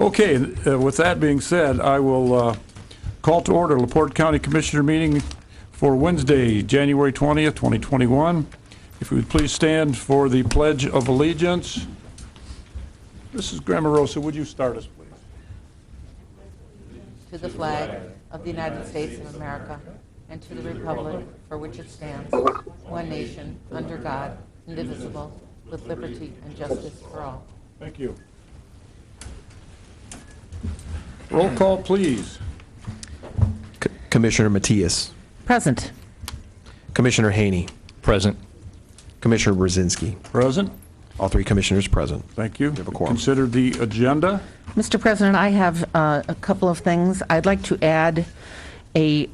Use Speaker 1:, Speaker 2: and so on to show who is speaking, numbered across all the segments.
Speaker 1: Okay, with that being said, I will call to order LaPorte County Commissioner meeting for Wednesday, January 20th, 2021. If we would please stand for the Pledge of Allegiance. Mrs. Grammarosa, would you start us, please?
Speaker 2: To the flag of the United States of America and to the republic for which it stands, one nation, under God, indivisible, with liberty and justice for all.
Speaker 1: Thank you. Roll call, please.
Speaker 3: Commissioner Matias.
Speaker 2: Present.
Speaker 3: Commissioner Haney.
Speaker 4: Present.
Speaker 3: Commissioner Brzezinski.
Speaker 1: Present.
Speaker 3: All three commissioners present.
Speaker 1: Thank you.
Speaker 3: have a quorum.
Speaker 1: Consider the agenda.
Speaker 2: Mr. President, I have a couple of things. I'd like to add a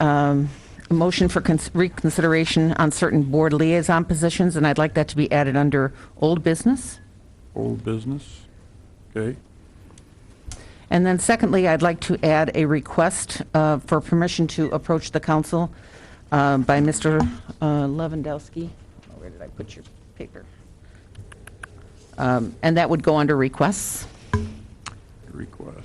Speaker 2: motion for reconsideration on certain board liaison positions, and I'd like that to be added under old business.
Speaker 1: Old business. Okay.
Speaker 2: And then secondly, I'd like to add a request for permission to approach the council by Mr. Lewandowski. Oh, where did I put your paper? And that would go under requests.
Speaker 1: Request.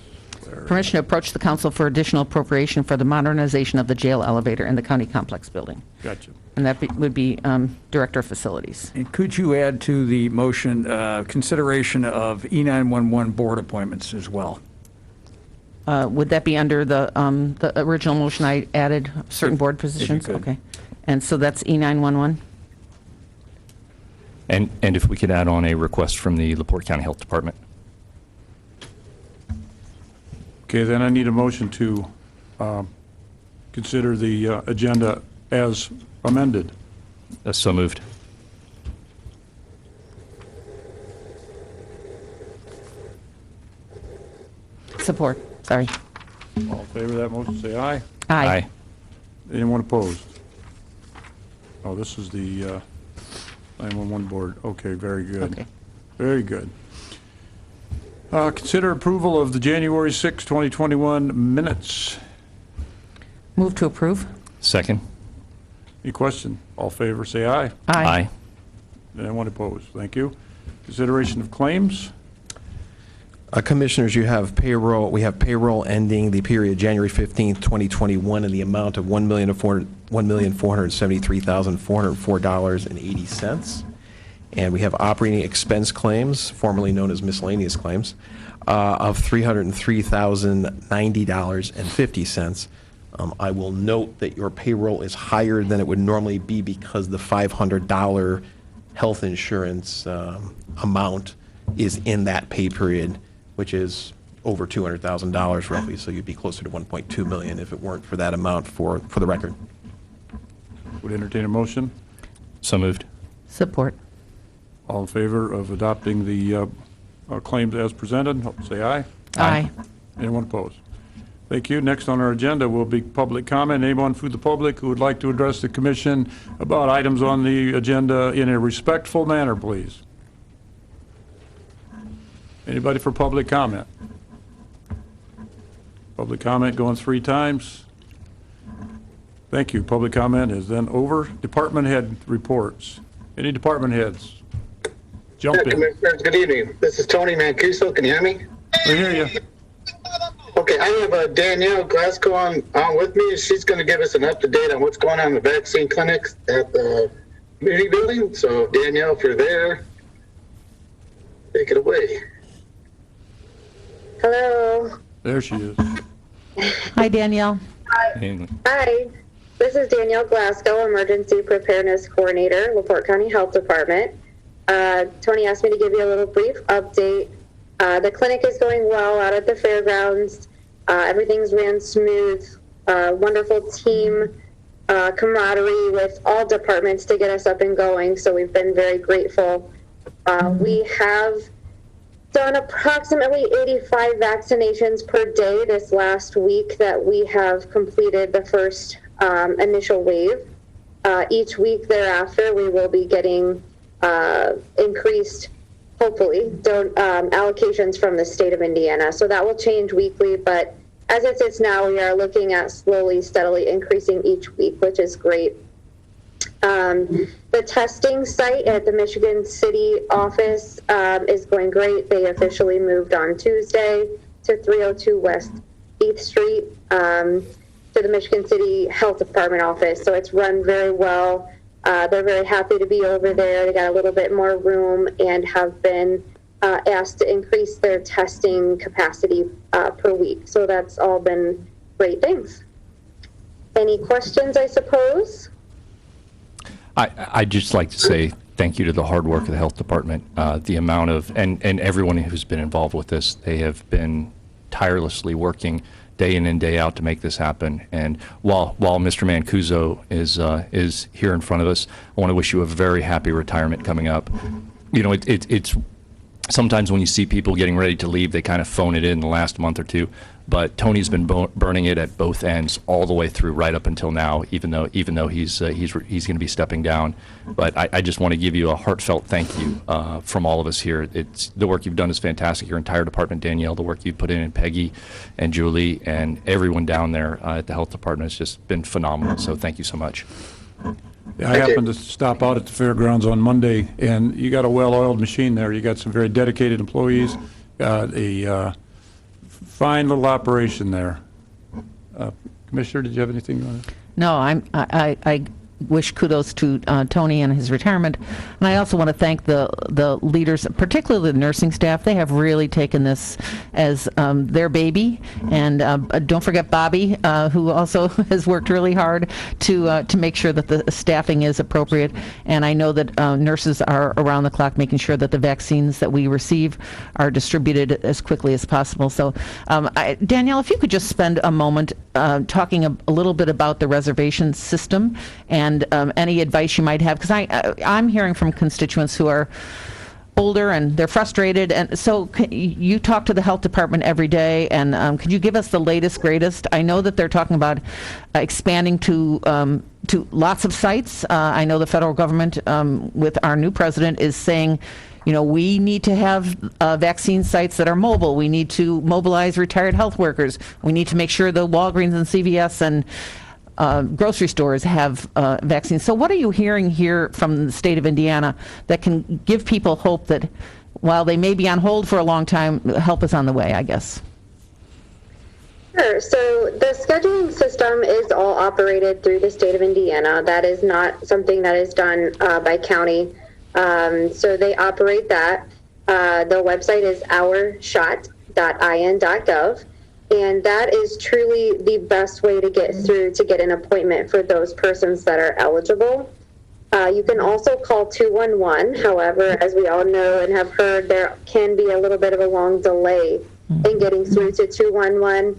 Speaker 1: There.
Speaker 2: Permission to approach the council for additional appropriation for the modernization of the jail elevator in the county complex building.
Speaker 1: Gotcha.
Speaker 2: And that would be Director of Facilities.
Speaker 5: And could you add to the motion consideration of E911 board appointments as well?
Speaker 2: Would that be under the original motion I added certain board positions?
Speaker 5: could.
Speaker 2: Okay. And so that's E911?
Speaker 4: And if we could add on a request from the LaPorte County Health Department.
Speaker 1: Okay, then I need a motion to consider the agenda as amended.
Speaker 4: So moved.
Speaker 2: Support. Sorry.
Speaker 1: All in favor of that motion, say aye.
Speaker 2: Aye.
Speaker 1: Anyone opposed? Oh, this is the 911 board. Okay, very good.
Speaker 2: Okay.
Speaker 1: Very good. Consider approval of the January 6, 2021 minutes.
Speaker 2: Move to approve.
Speaker 4: Second.
Speaker 1: Any question? All in favor, say aye.
Speaker 4: Aye.
Speaker 1: Anyone opposed? Thank you. Consideration of claims.
Speaker 3: Commissioners, you have payroll. We have payroll ending the period January 15th, 2021 in the amount of $1,473,404.80. And we have operating expense claims, formerly known as miscellaneous claims, of $303,090.50. I will note that your payroll is higher than it would normally be because the $500 health insurance amount is in that pay period, which is over $200,000 roughly, so you'd be closer to $1.2 million if it weren't for that amount for the record.
Speaker 1: Would entertain a motion.
Speaker 4: So moved.
Speaker 2: Support.
Speaker 1: All in favor of adopting the claims as presented, say aye.
Speaker 2: Aye.
Speaker 1: Anyone opposed? Thank you. Next on our agenda will be public comment. Anyone from the public who would like to address the commission about items on the agenda in a respectful manner, please. Anybody for public comment? Public comment going 3 times. Thank you. Public comment is then over. Department head reports. Any department heads? Jump in.
Speaker 6: Commissioners, good evening. This is Tony Mancuso. Can you hear me?
Speaker 1: I hear you.
Speaker 6: Okay, I have Danielle Glasgow on with me. She's going to give us an up-to-date on what's going on in the vaccine clinics at the community building. So, Danielle, if you're there, take it away.
Speaker 7: Hello.
Speaker 1: There she is.
Speaker 2: Hi, Danielle.
Speaker 7: Hi. This is Danielle Glasgow, Emergency Preparedness Coordinator, LaPorte County Health Department. Tony asked me to give you a little brief update. The clinic is going well out at the fairgrounds. Everything's ran smooth. Wonderful team camaraderie with all departments to get us up and going, so we've been very grateful. We have done approximately 85 vaccinations per day this last week that we have completed the first initial wave. Each week thereafter, we will be getting increased, hopefully, allocations from the state of Indiana. So that will change weekly, but as it sits now, we are looking at slowly, steadily increasing each week, which is great. The testing site at the Michigan City office is going great. They officially moved on Tuesday to 302 West 8th Street to the Michigan City Health Department office. So it's run very well. They're very happy to be over there. They got a little bit more room and have been asked to increase their testing capacity per week. So that's all been great things. Any questions, I suppose?
Speaker 4: I'd just like to say thank you to the hard work of the health department, the amount of, and everyone who's been involved with this. They have been tirelessly working day in and day out to make this happen. And while Mr. Mancuso is here in front of us, I want to wish you a very happy retirement coming up. You know, it's sometimes when you see people getting ready to leave, they kind of phone it in the last month or two. But Tony's been burning it at both ends all the way through, right up until now. Even though he's going to be stepping down, but I just want to give you a heartfelt thank you from all of us here. It's the work you've done is fantastic. Your entire department, Danielle, the work you've put in, and Peggy, and Julie, and everyone down there at the health department has just been phenomenal. So thank you so much.
Speaker 1: Yeah, I happened to stop out at the fairgrounds on Monday, and you got a well-oiled machine there. You got some very dedicated employees, a fine little operation there. Commissioner, did you have anything on it?
Speaker 2: No, I wish kudos to Tony and his retirement, and I also want to thank the leaders, particularly the nursing staff. They have really taken this as their baby, and don't forget Bobby, who also has worked really hard to make sure that the staffing is appropriate. And I know that nurses are around the clock making sure that the vaccines that we receive are distributed as quickly as possible. So, Danielle, if you could just spend a moment talking a little bit about the reservation system and any advice you might have, because I'm hearing from constituents who are older and they're frustrated, and so you talk to the health department every day, and could you give us the latest, greatest? I know that they're talking about expanding to lots of sites. I know the federal government, with our new president, is saying, you know, we need to have vaccine sites that are mobile. We need to mobilize retired health workers. We need to make sure the Walgreens and CVS and grocery stores have vaccines. So what are you hearing here from the state of Indiana that can give people hope that while they may be on hold for a long time, help is on the way, I guess?
Speaker 7: Sure. So the scheduling system is all operated through the state of Indiana. That is not something that is done by county. So they operate that. The website is ourshot.in.gov. And that is truly the best way to get through to get an appointment for those persons that are eligible. You can also call 211. However, as we all know and have heard, there can be a little bit of a long delay in getting through to 211.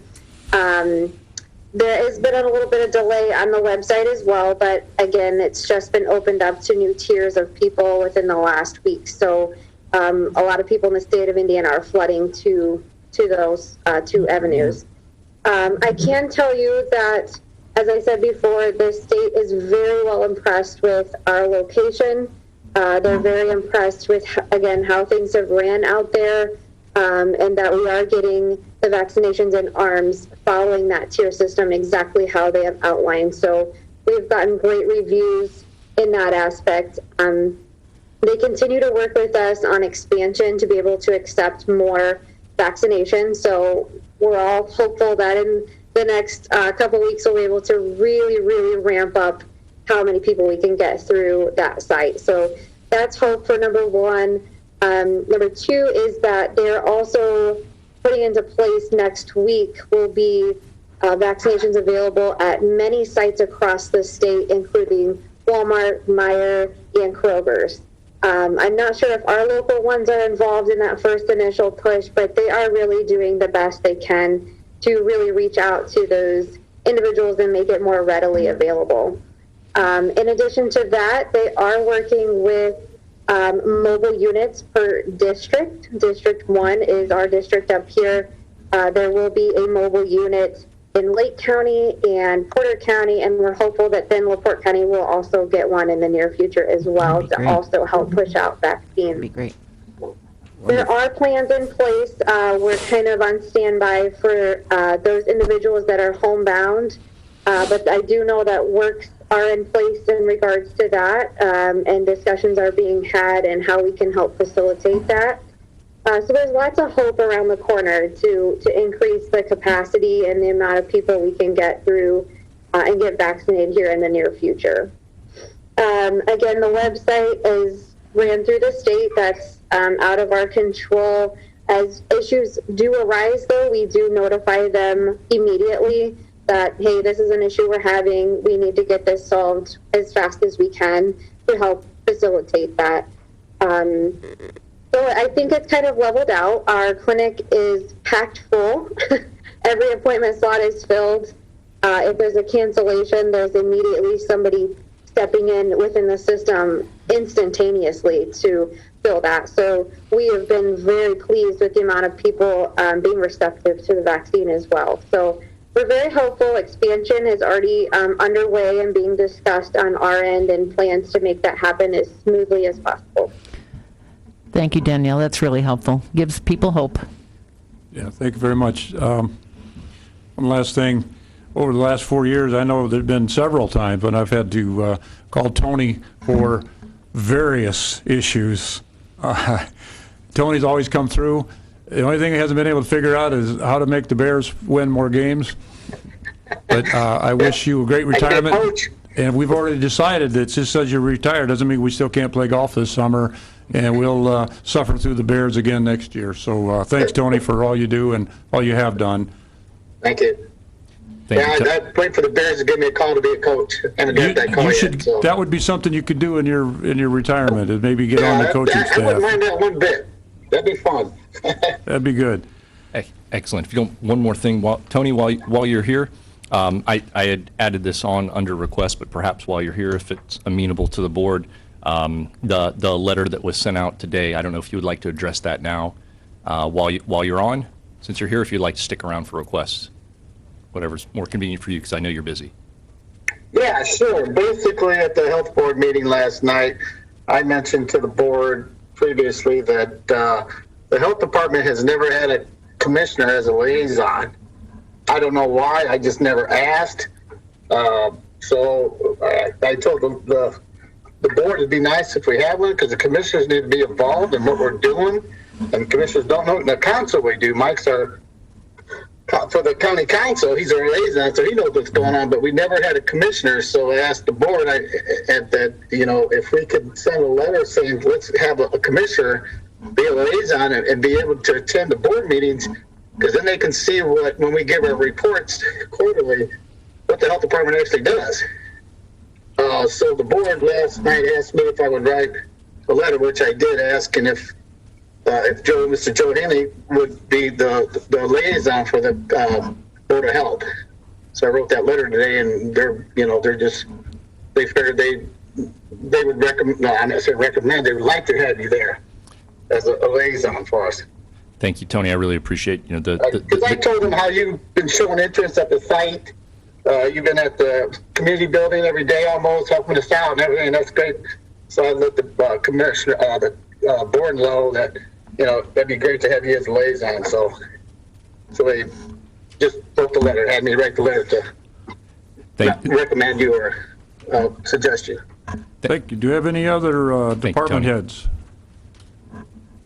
Speaker 7: There has been a little bit of delay on the website as well, but again, it's just been opened up to new tiers of people within the last week. So a lot of people in the state of Indiana are flooding to those two avenues. I can tell you that, as I said before, the state is very well impressed with our location. They're very impressed with, again, how things have ran out there, and that we are getting the vaccinations in arms following that tier system exactly how they have outlined. So we've gotten great reviews in that aspect. They continue to work with us on expansion to be able to accept more vaccination. So we're all hopeful that in the next couple weeks we'll be able to really, really ramp up how many people we can get through that site. So that's hope for number one. Number two is that they're also putting into place next week will be vaccinations available at many sites across the state, including Walmart, Meijer, and Kroger's. I'm not sure if our local ones are involved in that first initial push, but they are really doing the best they can to really reach out to those individuals and make it more readily available. In addition to that, they are working with mobile units per district. District 1 is our district up here. There will be a mobile unit in Lake County and Porter County, and we're hopeful that then LaPorte County will also get one in the near future as well to also help push out vaccines.
Speaker 2: That'd be great.
Speaker 7: There are plans in place. We're kind of on standby for those individuals that are homebound, but I do know that works are in place in regards to that, and discussions are being had and how we can help facilitate that. So there's lots of hope around the corner to increase the capacity and the amount of people we can get through and get vaccinated here in the near future. Again, the website is ran through the state. That's out of our control. As issues do arise, though, we do notify them immediately that, hey, this is an issue we're having. We need to get this solved as fast as we can to help facilitate that. So I think it's kind of leveled out. Our clinic is packed full. Every appointment slot is filled. If there's a cancellation, there's immediately somebody stepping in within the system instantaneously to fill that. So we have been very pleased with the amount of people being receptive to the vaccine as well. So we're very hopeful. Expansion is already underway and being discussed on our end, and plans to make that happen as smoothly as possible.
Speaker 2: Thank you, Danielle. That's really helpful. Gives people hope.
Speaker 1: Yeah, thank you very much. One last thing. Over the last 4 years, I know there've been several times when I've had to call Tony for various issues. Tony's always come through. The only thing he hasn't been able to figure out is how to make the Bears win more games. But I wish you a great retirement. And we've already decided that just as you're retired doesn't mean we still can't play golf this summer, and we'll suffer through the Bears again next year. So thanks, Tony, for all you do and all you have done.
Speaker 6: Thank you.
Speaker 4: Thank you,
Speaker 6: I'd wait for the Bears to give me a call to be a coach, and I got that call yet, so.
Speaker 1: That would be something you could do in your retirement, is maybe get on the coaching
Speaker 6: I wouldn't
Speaker 1: staff.
Speaker 6: mind that one bit. That'd be fun.
Speaker 1: That'd be good.
Speaker 4: Excellent. If you don't, one more thing, Tony, while you're here, I had added this on under request, but perhaps while you're here, if it's amenable to the board, the letter that was sent out today, I don't know if you would like to address that now while you're on, since you're here, if you'd like to stick around for requests, whatever's more convenient for you, because I know you're busy.
Speaker 6: Yeah, sure. Basically, at the health board meeting last night, I mentioned to the board previously that the health department has never had a commissioner as a liaison. I don't know why. I just never asked. So I told the board it'd be nice if we had one, because the commissioners need to be involved in what we're doing, and commissioners don't know. In the council we do. Mike's our for the county council. He's our liaison, so he knows what's going on. But we never had a commissioner, so I asked the board that if we could send a letter saying let's have a commissioner be a liaison and be able to attend the board meetings, because then they can see when we give our reports quarterly, what the health department actually does. So the board last night asked me if I would write a letter, which I did, asking if Mr. Joe Henley would be the liaison for the Board of Health. So I wrote that letter today, and they figured they would recommend. No, I'm not saying recommend. They would like to have you there as a liaison for us.
Speaker 4: Thank you, Tony. I really appreciate
Speaker 6: Because I told them how you've been showing interest at the site. You've been at the community building every day almost, helping us out and everything. That's great. So I let the commissioner, the board know that that'd be great to have you as a liaison. So they just wrote the letter, had me write the letter to recommend you or suggest you.
Speaker 1: Thank you. Do you have any other department
Speaker 4: Tony.
Speaker 1: heads?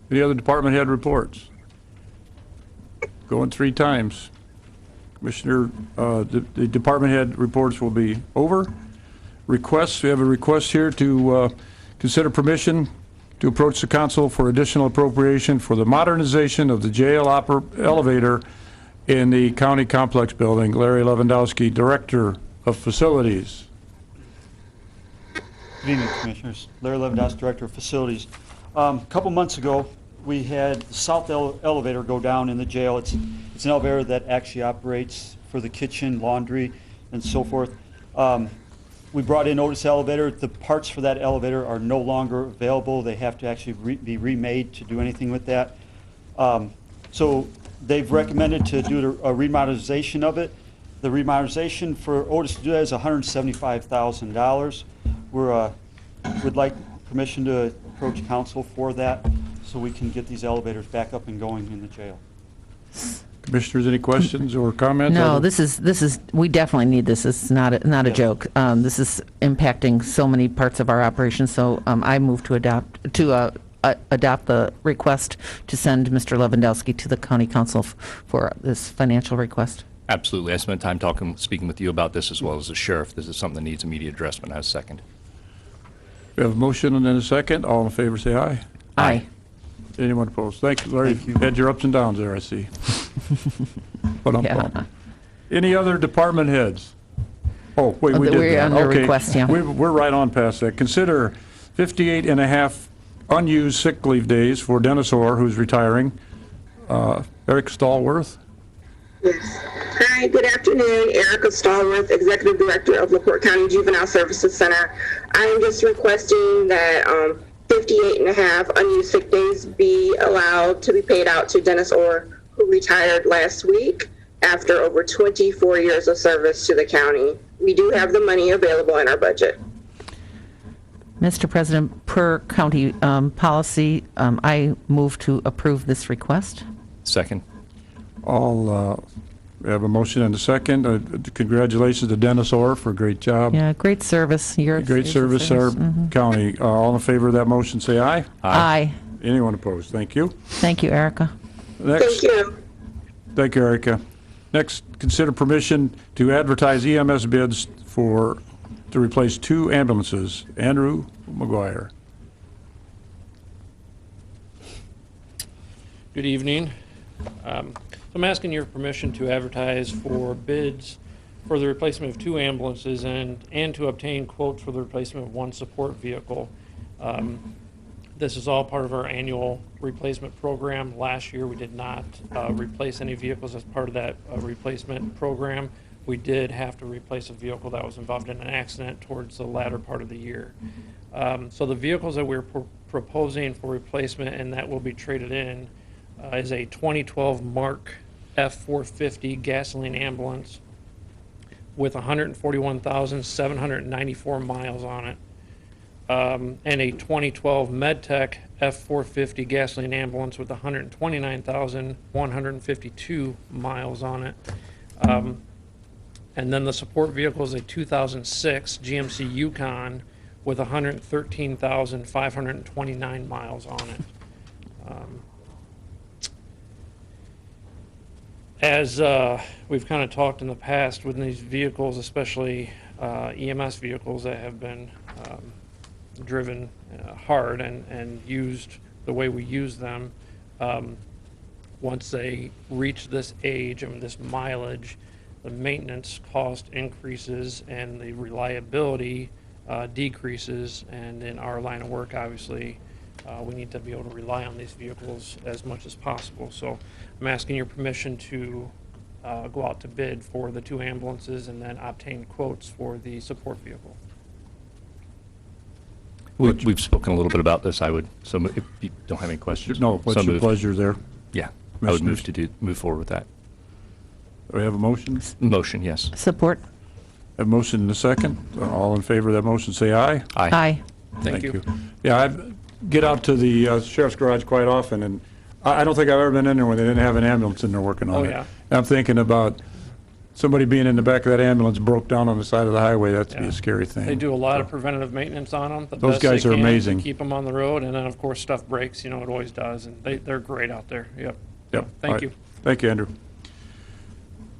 Speaker 1: Any other department head reports? Going 3 times. Commissioner, the department head reports will be over. Requests, we have a request here to consider permission to approach the council for additional appropriation for the modernization of the jail elevator in the county complex building. Larry Lewandowski, Director of Facilities.
Speaker 8: Good evening, Commissioners. Larry Lewandowski, Director of Facilities. A couple months ago, we had the south elevator go down in the jail. It's an elevator that actually operates for the kitchen, laundry, and so forth. We brought in Otis Elevator. The parts for that elevator are no longer available. They have to actually be remade to do anything with that. So they've recommended to do a remodernization of it. The remodernization for Otis to do that is $175,000. We'd like permission to approach council for that so we can get these elevators back up and going in the jail.
Speaker 1: Commissioners, any questions or comments?
Speaker 2: No, this is we definitely need this. It's not a joke. This is impacting so many parts of our operation. So I move to adopt the request to send Mr. Lewandowski to the county council for this financial request.
Speaker 4: Absolutely. I spent time speaking with you about this as well as the sheriff. This is something that needs immediate addressment. I second.
Speaker 1: We have a motion and then a second. All in favor, say aye.
Speaker 2: Aye.
Speaker 1: Anyone opposed? Thank you, Larry.
Speaker 8: Thank you.
Speaker 1: Had your ups and downs there, I see. But
Speaker 2: Yeah.
Speaker 1: Any other department heads? Oh, wait, we did
Speaker 2: We're
Speaker 1: that.
Speaker 2: on the
Speaker 1: Okay.
Speaker 2: request, yeah.
Speaker 1: We're right on past that. Consider 58 and a half unused sick leave days for Dennis Orr, who's retiring. Eric Stallworth.
Speaker 9: Yes. Hi, good afternoon. Erica Stallworth, Executive Director of LaPorte County Juvenile Services Center. I am just requesting that 58 and a half unused sick days be allowed to be paid out to Dennis Orr, who retired last week after over 24 years of service to the county. We do have the money available in our budget.
Speaker 2: Mr. President, per county policy, I move to approve this request.
Speaker 4: Second.
Speaker 1: We have a motion and a second. Congratulations to Dennis Orr for a great job.
Speaker 2: Yeah, great service.
Speaker 1: Great service to our county. All in favor of that motion, say aye.
Speaker 2: Aye.
Speaker 1: Anyone opposed? Thank you.
Speaker 2: Thank you, Erica.
Speaker 1: Next.
Speaker 9: Thank you.
Speaker 1: Thank you, Erica. Next, consider permission to advertise EMS bids to replace 2 ambulances. Andrew McGuire.
Speaker 10: Good evening. I'm asking your permission to advertise for bids for the replacement of 2 ambulances and to obtain quotes for the replacement of 1 support vehicle. This is all part of our annual replacement program. Last year, we did not replace any vehicles as part of that replacement program. We did have to replace a vehicle that was involved in an accident towards the latter part of the year. So the vehicles that we're proposing for replacement and that will be traded in is a 2012 Mark F450 gasoline ambulance with 141,794 miles on it. And a 2012 MedTech F450 gasoline ambulance with 129,152 miles on it. And then the support vehicle is a 2006 GMC Yukon with 113,529 miles on it. As we've kind of talked in the past with these vehicles, especially EMS vehicles that have been driven hard and used the way we use them, once they reach this age and this mileage, the maintenance cost increases and the reliability decreases. And in our line of work, obviously, we need to be able to rely on these vehicles as much as possible. So I'm asking your permission to go out to bid for the 2 ambulances and then obtain quotes for the support vehicle.
Speaker 4: We've spoken a little bit about this. I would, so if you don't have any questions.
Speaker 1: No, what's
Speaker 4: so
Speaker 1: your
Speaker 4: moved.
Speaker 1: pleasure there?
Speaker 4: Yeah, I would move
Speaker 1: Commissioners?
Speaker 4: to move forward with that.
Speaker 1: Do we have a motion?
Speaker 4: Motion, yes.
Speaker 2: Support.
Speaker 1: A motion and a second. All in favor of that motion, say aye.
Speaker 2: Aye.
Speaker 10: Thank you.
Speaker 1: Yeah, I get out to the sheriff's garage quite often, and I don't think I've ever been in there when they didn't have an ambulance in there working on
Speaker 10: Oh,
Speaker 1: it.
Speaker 10: yeah.
Speaker 1: And I'm thinking about somebody being in the back of that ambulance broke down on the side of the highway. That'd be
Speaker 10: Yeah.
Speaker 1: a scary thing.
Speaker 10: They do a lot of preventative maintenance on them.
Speaker 1: Those guys are amazing.
Speaker 10: Keep them on the road, and then, of course, stuff breaks, it always does, and they're great out there. Yep.
Speaker 1: Yep.
Speaker 10: Thank
Speaker 1: All right.
Speaker 10: you.
Speaker 1: Thank you, Andrew.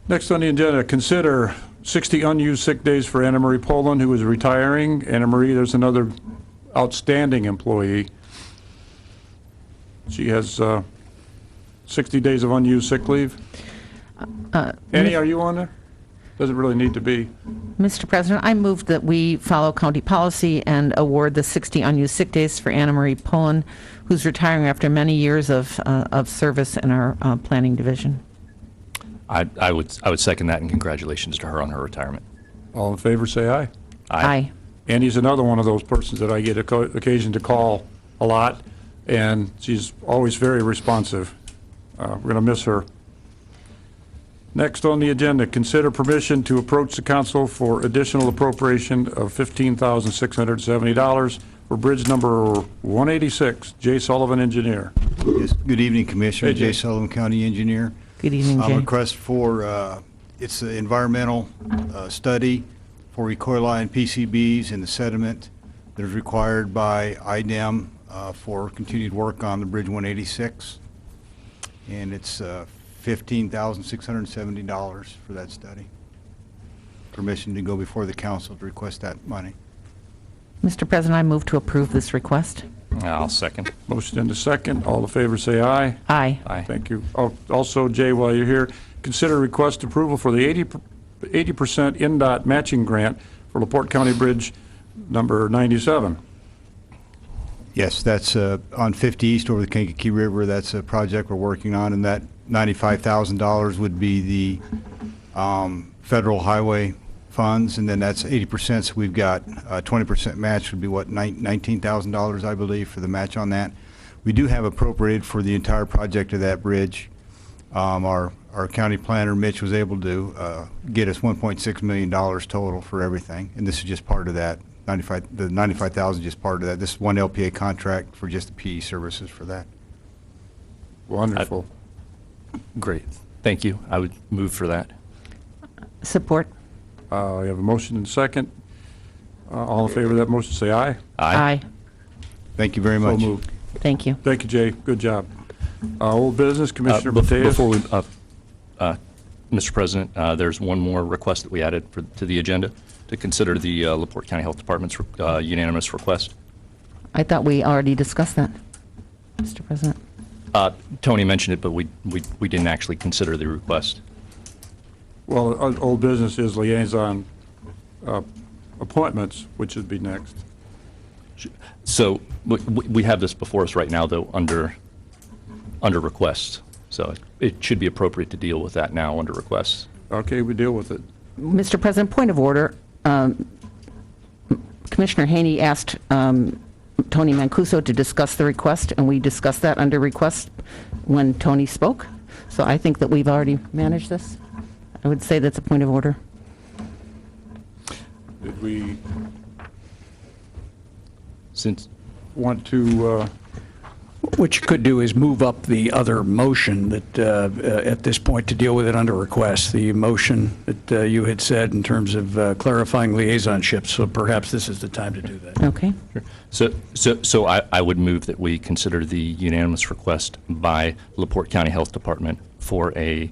Speaker 1: Next on the agenda, consider 60 unused sick days for Anna Marie Poland, who is retiring. Anna Marie, there's another outstanding employee. She has 60 days of unused sick leave. Annie, are you on there? Doesn't really need to be.
Speaker 2: Mr. President, I move that we follow county policy and award the 60 unused sick days for Anna Marie Pullen, who's retiring after many years of service in our planning division.
Speaker 4: I would second that, and congratulations to her on her retirement.
Speaker 1: All in favor, say aye.
Speaker 2: Aye.
Speaker 1: Annie's another one of those persons that I get occasion to call a lot, and she's always very responsive. We're going to miss her. Next on the agenda, consider permission to approach the council for additional appropriation of $15,670 for bridge number 186, J. Sullivan Engineer.
Speaker 11: Yes, good evening, Commissioner.
Speaker 1: Hey, Jay.
Speaker 11: Jay Sullivan, County Engineer.
Speaker 2: Good evening, Jay.
Speaker 11: Request for, it's an environmental study for E. coli and PCBs in the sediment that is required by IDEM for continued work on the Bridge 186. And it's $15,670 for that study. Permission to go before the council to request that money.
Speaker 2: Mr. President, I move to approve this request.
Speaker 4: I'll second.
Speaker 1: Motion and a second. All in favor, say aye.
Speaker 2: Aye.
Speaker 4: Aye.
Speaker 1: Thank you. Also, Jay, while you're here, consider request approval for the 80% NDOT matching grant for LaPorte County Bridge number 97.
Speaker 11: Yes, that's on 50 East over the Kankakee River. That's a project we're working on, and that $95,000 would be the federal highway funds, and then that's 80%, so we've got 20% match would be what, $19,000, I believe, for the match on that. We do have appropriated for the entire project of that bridge. Our county planner, Mitch, was able to get us $1.6 million total for everything, and this is just part of that. The $95,000 is just part of that. This is one LPA contract for just the PE services for that.
Speaker 1: Wonderful.
Speaker 4: Great. Thank you. I would move for that.
Speaker 2: Support.
Speaker 1: We have a motion and a second. All in favor of that motion, say aye.
Speaker 2: Aye.
Speaker 11: Thank you very
Speaker 1: So
Speaker 11: much.
Speaker 1: moved.
Speaker 2: Thank you.
Speaker 1: Thank you, Jay. Good job. Old business, Commissioner Mateus.
Speaker 4: Before we, Mr. President, there's one more request that we added to the agenda to consider the LaPorte County Health Department's unanimous request.
Speaker 2: I thought we already discussed that, Mr. President.
Speaker 4: Tony mentioned it, but we didn't actually consider the request.
Speaker 1: Well, old business is liaison appointments, which would be next.
Speaker 4: So we have this before us right now, though, under requests. So it should be appropriate to deal with that now under requests.
Speaker 1: Okay, we deal with it.
Speaker 2: Mr. President, point of order. Commissioner Haney asked Tony Mancuso to discuss the request, and we discussed that under request when Tony spoke. So I think that we've already managed this. I would say that's a point of order.
Speaker 1: Did we
Speaker 4: Since
Speaker 1: want to,
Speaker 5: What you could do is move up the other motion that, at this point, to deal with it under request, the motion that you had said in terms of clarifying liaisonships, so perhaps this is the time to do that.
Speaker 2: Okay.
Speaker 4: So I would move that we consider the unanimous request by LaPorte County Health Department for a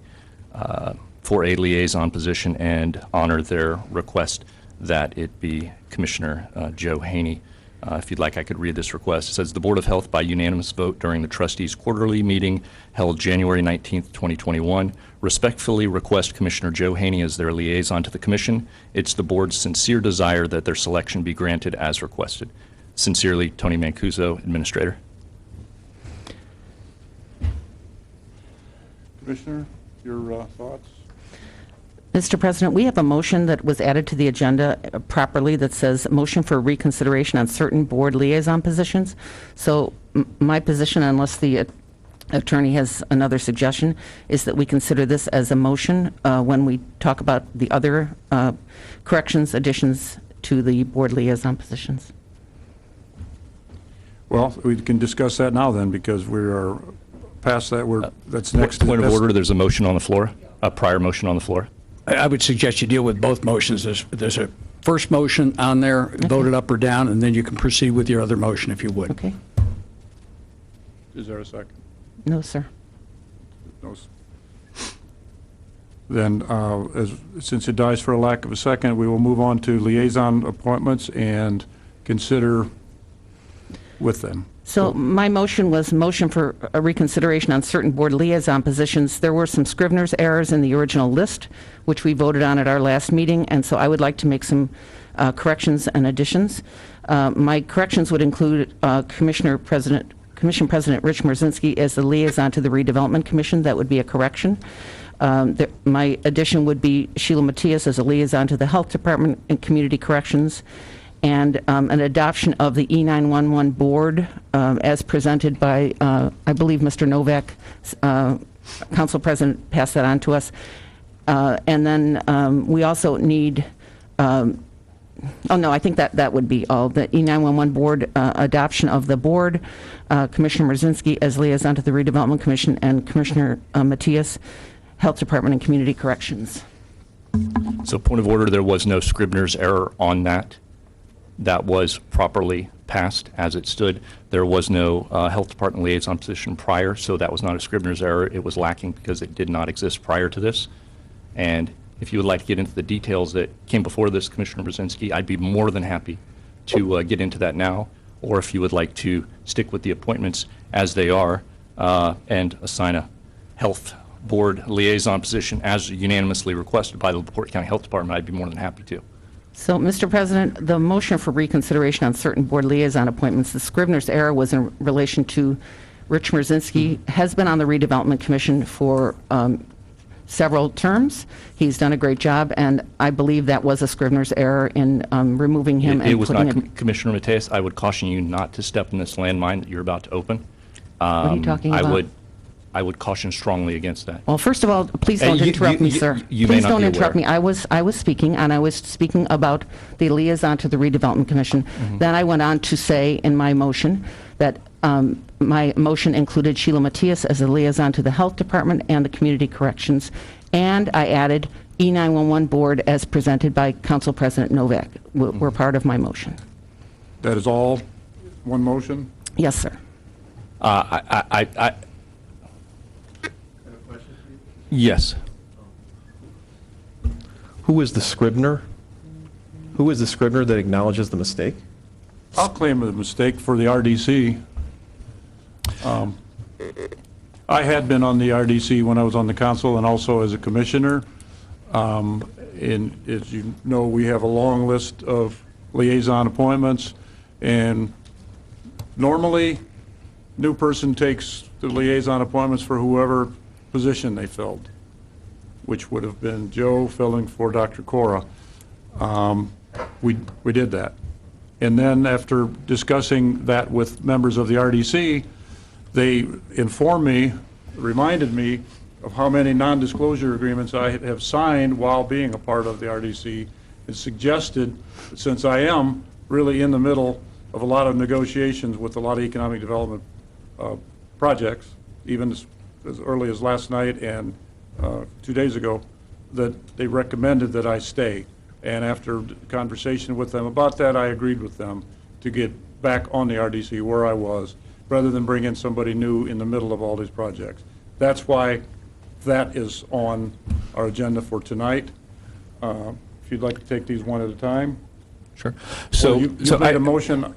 Speaker 4: liaison position and honor their request that it be Commissioner Joe Haney. If you'd like, I could read this request. It says, "The Board of Health, by unanimous vote during the trustees' quarterly meeting held January 19th, 2021, respectfully request Commissioner Joe Haney as their liaison to the commission. It's the board's sincere desire that their selection be granted as requested. Sincerely, Tony Mancuso, Administrator."
Speaker 1: Commissioner, your thoughts?
Speaker 2: Mr. President, we have a motion that was added to the agenda properly that says motion for reconsideration on certain board liaison positions. So my position, unless the attorney has another suggestion, is that we consider this as a motion when we talk about the other corrections, additions to the board liaison positions.
Speaker 1: Well, we can discuss that now then, because we are past that. That's next.
Speaker 4: Point of order, there's a motion on the floor, a prior motion on the floor.
Speaker 5: I would suggest you deal with both motions. There's a first motion on there, vote it up or down, and then you can proceed with your other motion if you would.
Speaker 2: Okay?
Speaker 1: Is there a second?
Speaker 2: No, sir.
Speaker 1: No. Then, since it dies for a lack of a second, we will move on to liaison appointments and consider with them.
Speaker 2: So my motion was motion for a reconsideration on certain board liaison positions. There were some Scrivener's errors in the original list, which we voted on at our last meeting, and so I would like to make some corrections and additions. My corrections would include Commission President Rich Merzinski as the liaison to the Redevelopment Commission. That would be a correction. My addition would be Sheila Matias as a liaison to the Health Department and Community Corrections, and an adoption of the E911 board as presented by, I believe, Mr. Novak. Council President passed that on to us. And then we also need, oh no, I think that would be all. The E911 board adoption of the board, Commissioner Merzinski as liaison to the Redevelopment Commission, and Commissioner Matias, Health Department and Community Corrections.
Speaker 4: So point of order, there was no Scrivener's error on that. that was properly passed as it stood. There was no Health Department liaison position prior, so that was not a Scrivener's error. It was lacking because it did not exist prior to this. And if you would like to get into the details that came before this, Commissioner Brzezinski, I'd be more than happy to get into that now. Or if you would like to stick with the appointments as they are and assign a Health Board liaison position as unanimously requested by the LaPorte County Health Department, I'd be more than happy to.
Speaker 2: So, Mr. President, the motion for reconsideration on certain board liaison appointments, the Scrivener's error was in relation to Rich Merzinski, has been on the Redevelopment Commission for several terms. He's done a great job, and I believe that was a Scrivener's error in removing him and
Speaker 4: It was
Speaker 2: putting
Speaker 4: not,
Speaker 2: him.
Speaker 4: Commissioner Mateus, I would caution you not to step in this landmine that you're about to open.
Speaker 2: What are you talking about?
Speaker 4: I would caution strongly against that.
Speaker 2: Well, first of all, please don't
Speaker 4: you-
Speaker 2: interrupt me,
Speaker 4: you-
Speaker 2: sir.
Speaker 4: you may
Speaker 2: Please
Speaker 4: not
Speaker 2: don't
Speaker 4: be
Speaker 2: interrupt me.
Speaker 4: aware.
Speaker 2: I was speaking, and I was speaking about the liaison to the Redevelopment Commission.
Speaker 4: Mm-hmm.
Speaker 2: Then I went on to say in my motion that my motion included Sheila Matias as a liaison to the Health Department and the Community Corrections, and I added E911 Board as presented by Council President Novak. Were part of my motion.
Speaker 1: That is all one motion?
Speaker 2: Yes, sir.
Speaker 4: Yes.
Speaker 3: Who is the Scrivener? Who is the Scrivener that acknowledges the mistake?
Speaker 1: I'll claim a mistake for the RDC. I had been on the RDC when I was on the council and also as a commissioner. And as you know, we have a long list of liaison appointments, and normally, new person takes the liaison appointments for whoever position they filled, which would have been Joe filling for Dr. Cora. We did that. And then after discussing that with members of the RDC, they informed me, reminded me of how many non-disclosure agreements I have signed while being a part of the RDC, and suggested that since I am really in the middle of a lot of negotiations with a lot of economic development projects, even as early as last night and 2 days ago, that they recommended that I stay. And after conversation with them about that, I agreed with them to get back on the RDC where I was, rather than bring in somebody new in the middle of all these projects. That's why that is on our agenda for tonight. If you'd like to take these one at a time.
Speaker 4: Sure.
Speaker 1: So you made a motion.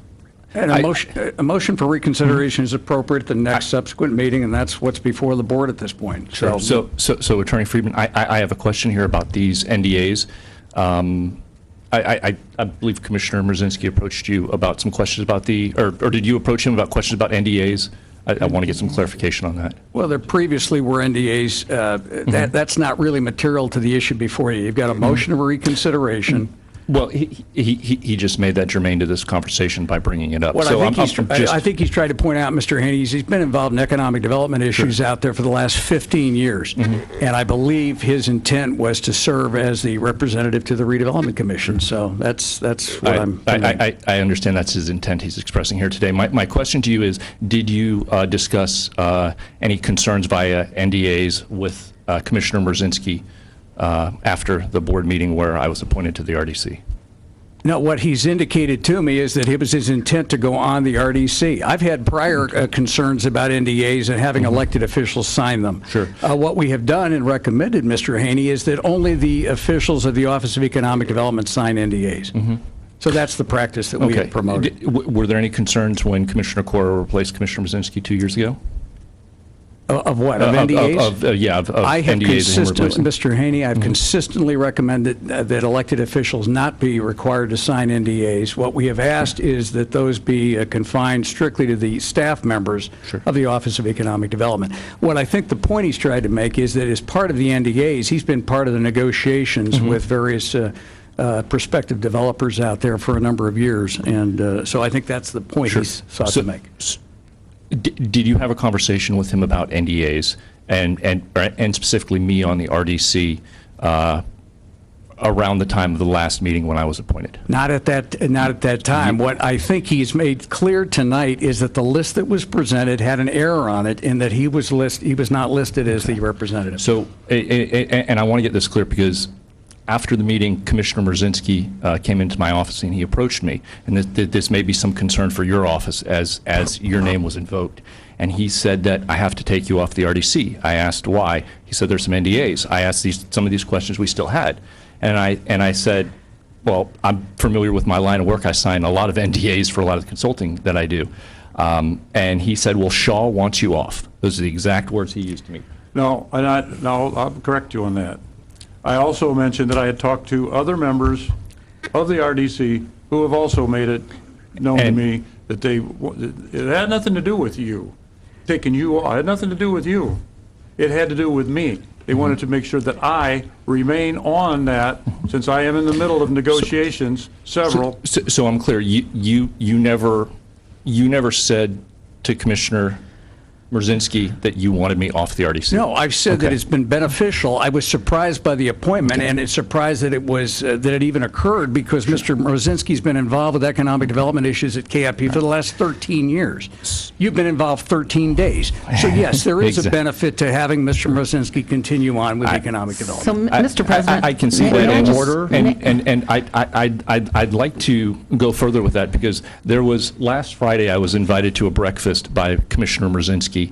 Speaker 5: And a motion for reconsideration is appropriate at the next subsequent meeting, and that's what's before the board at this point.
Speaker 4: Sure. So Attorney Friedman, I have a question here about these NDAs. I believe Commissioner Merzinski approached you about some questions about or did you approach him about questions about NDAs? I want to get some clarification on that.
Speaker 5: Well, there previously were NDAs. That's not really material to the issue before you. You've got a motion of reconsideration.
Speaker 4: Well, he just made that germane to this conversation by bringing it up.
Speaker 5: What
Speaker 4: So
Speaker 5: I think he's tried to point out, Mr. Haney, is he's been involved in economic development issues out there for the last 15 years. And I believe his intent was to serve as the representative to the Redevelopment Commission. So that's what I'm.
Speaker 4: I understand that's his intent he's expressing here today. My question to you is, did you discuss any concerns via NDAs with Commissioner Merzinski after the board meeting where I was appointed to the RDC?
Speaker 5: No, what he's indicated to me is that it was his intent to go on the RDC. I've had prior concerns about NDAs and having elected officials sign them.
Speaker 4: Sure.
Speaker 5: What we have done and recommended, Mr. Haney, is that only the officials of the Office of Economic Development sign NDAs. So that's the practice that we have promoted.
Speaker 4: Were there any concerns when Commissioner Cora replaced Commissioner Brzezinski 2 years ago?
Speaker 5: Of what? Of NDAs?
Speaker 4: Of
Speaker 5: I have
Speaker 4: NDAs and replacing.
Speaker 5: Mr. Haney, I've consistently recommended that elected officials not be required to sign NDAs. What we have asked is that those be confined strictly to the staff members of the Office of Economic Development. What I think the point he's tried to make is that as part of the NDAs, he's been part of the negotiations with various prospective developers out there for a number of years. And so I think that's the point he's sought to make.
Speaker 4: Did you have a conversation with him about NDAs and specifically me on the RDC around the time of the last meeting when I was appointed?
Speaker 5: Not at that time. What I think he's made clear tonight is that the list that was presented had an error on it, in that he was not listed as the representative.
Speaker 4: So, and I want to get this clear because after the meeting, Commissioner Mrzinski came into my office and he approached me, and this may be some concern for your office as your name was invoked. And he said that I have to take you off the RDC. I asked why. He said there's some NDAs. I asked some of these questions we still had. And I said, well, I'm familiar with my line of work. I sign a lot of NDAs for a lot of the consulting that I do. And he said, well, Shaw wants you off. Those are the exact words he used to me.
Speaker 1: No, I'll correct you on that. I also mentioned that I had talked to other members of the RDC who have also made it known to me that it had nothing to do with you, taking you off. It had nothing to do with you. It had to do with me. They wanted to make sure that I remain on that, since I am in the middle of negotiations, several.
Speaker 4: So I'm clear. You never said to Commissioner Mrzinski that you wanted me off the RDC.
Speaker 5: No, I've said that
Speaker 4: Okay.
Speaker 5: it's been beneficial. I was surprised by the appointment, and it's surprised that it was that it even occurred, because Mr. Mrzinski's been involved with economic development issues at KIP for the last 13 years. You've been involved 13 days. So yes, there is a
Speaker 4: Exactly.
Speaker 5: benefit to having Mr. Mrzinski continue on with economic
Speaker 2: So,
Speaker 5: development.
Speaker 2: Mr. President.
Speaker 4: I can see
Speaker 2: may
Speaker 4: that
Speaker 2: I
Speaker 4: in
Speaker 2: just-
Speaker 4: order, and I'd like to go further with that, because there was, last Friday, I was invited to a breakfast by Commissioner Mrzinski,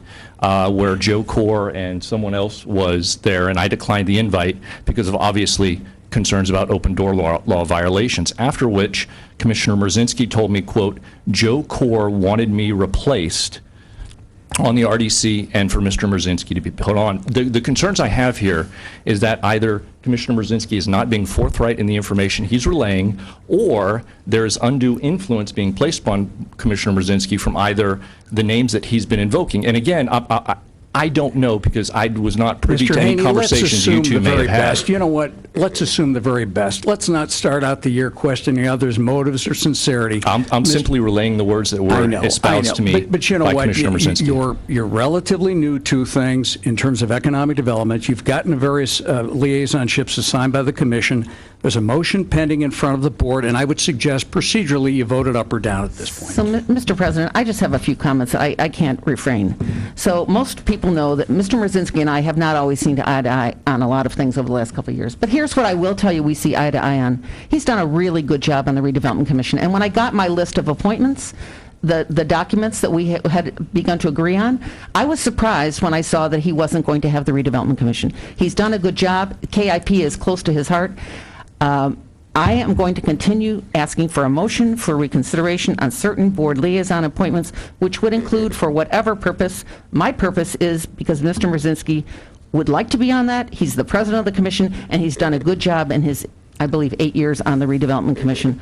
Speaker 4: where Joe Corr and someone else was there, and I declined the invite because of obviously concerns about open door law violations, after which Commissioner Mrzinski told me, quote, Joe Corr wanted me replaced on the RDC and for Mr. Mrzinski to be put on. The concerns I have here is that either Commissioner Mrzinski is not being forthright in the information he's relaying, or there is undue influence being placed upon Commissioner Mrzinski from either the names that he's been invoking. And again, I don't know, because I was not privy
Speaker 5: Mr.
Speaker 4: to any
Speaker 5: Haney, let's
Speaker 4: conversations you
Speaker 5: assume
Speaker 4: two
Speaker 5: the
Speaker 4: may
Speaker 5: very
Speaker 4: have had.
Speaker 5: best. You know what? Let's assume the very best. Let's not start out the year questioning others' motives or sincerity.
Speaker 4: I'm simply relaying the words that
Speaker 5: I
Speaker 4: were
Speaker 5: know,
Speaker 4: espoused to me
Speaker 5: but you know
Speaker 4: by
Speaker 5: what?
Speaker 4: Commissioner Mrzinski.
Speaker 5: You're relatively new to things in terms of economic development. You've gotten various liaisonships assigned by the commission. There's a motion pending in front of the board, and I would suggest procedurally you vote it up or down at this point.
Speaker 2: So, Mr. President, I just have a few comments. I can't refrain. So most people know that Mr. Mrzinski and I have not always seen eye to eye on a lot of things over the last couple of years. But here's what I will tell you we see eye to eye on. He's done a really good job on the Redevelopment Commission. And when I got my list of appointments, the documents that we had begun to agree on, I was surprised when I saw that he wasn't going to have the Redevelopment Commission. He's done a good job. KIP is close to his heart. I am going to continue asking for a motion for reconsideration on certain board liaison appointments, which would include, for whatever purpose, my purpose is because Mr. Mrzinski would like to be on that. He's the president of the commission, and he's done a good job in his, I believe, 8 years on the Redevelopment Commission.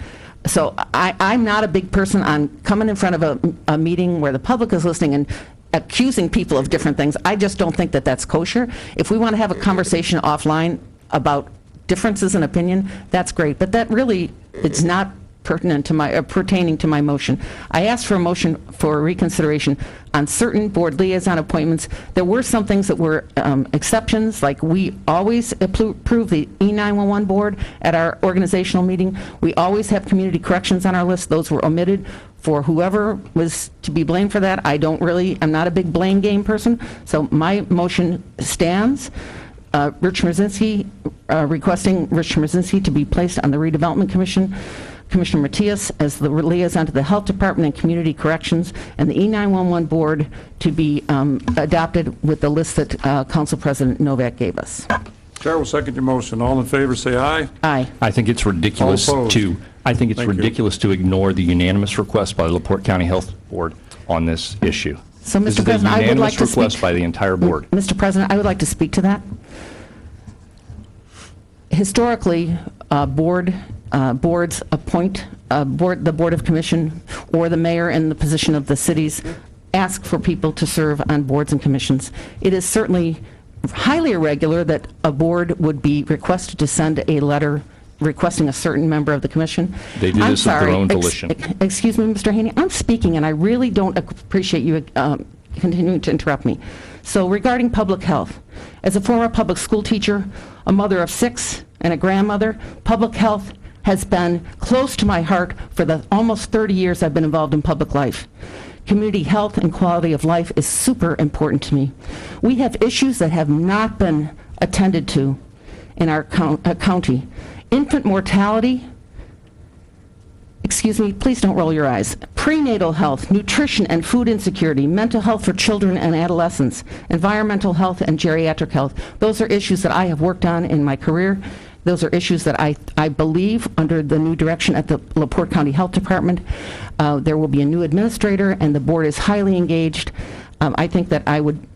Speaker 2: So I'm not a big person on coming in front of a meeting where the public is listening and accusing people of different things. I just don't think that that's kosher. If we want to have a conversation offline about differences in opinion, that's great, but that really is not pertinent to my, pertaining to my motion. I asked for a motion for reconsideration on certain board liaison appointments. There were some things that were exceptions, like we always approve the E911 board at our organizational meeting. We always have community corrections on our list. Those were omitted for whoever was to be blamed for that. I'm not a big blame game person, so my motion stands. Rich Mrzinski, requesting Rich Mrzinski to be placed on the Redevelopment Commission, Commissioner Matias as the liaison to the Health Department and Community Corrections, and the E911 Board to be adopted with the list that Council President Novak gave us.
Speaker 1: Chair will second your motion. All in favor, say aye.
Speaker 2: Aye.
Speaker 4: I think it's ridiculous
Speaker 1: All opposed? Thank you.
Speaker 4: ridiculous to ignore the unanimous request by the LaPorte County Health Board on this issue.
Speaker 2: So,
Speaker 4: This
Speaker 2: Mr.
Speaker 4: is a
Speaker 2: President, I would like
Speaker 4: unanimous
Speaker 2: to
Speaker 4: request
Speaker 2: speak.
Speaker 4: by the entire board.
Speaker 2: Mr. President, I would like to speak to that. Historically, boards appoint, the Board of Commission or the mayor in the position of the cities ask for people to serve on boards and commissions. It is certainly highly irregular that a board would be requested to send a letter requesting a certain member of the commission.
Speaker 4: They do
Speaker 2: I'm
Speaker 4: this of their
Speaker 2: sorry.
Speaker 4: own volition.
Speaker 2: Excuse me, Mr. Haney, I'm speaking, and I really don't appreciate you continuing to interrupt me. So regarding public health, as a former public school teacher, a mother of 6, and a grandmother, public health has been close to my heart for the almost 30 years I've been involved in public life. Community health and quality of life is super important to me. We have issues that have not been attended to, in our county. Infant mortality, excuse me, please don't roll your eyes. Prenatal health, nutrition and food insecurity, mental health for children and adolescents, environmental health and geriatric health. Those are issues that I have worked on in my career. Those are issues that I believe, under the new direction at the LaPorte County Health Department, there will be a new administrator, and the board is highly engaged. I think that I would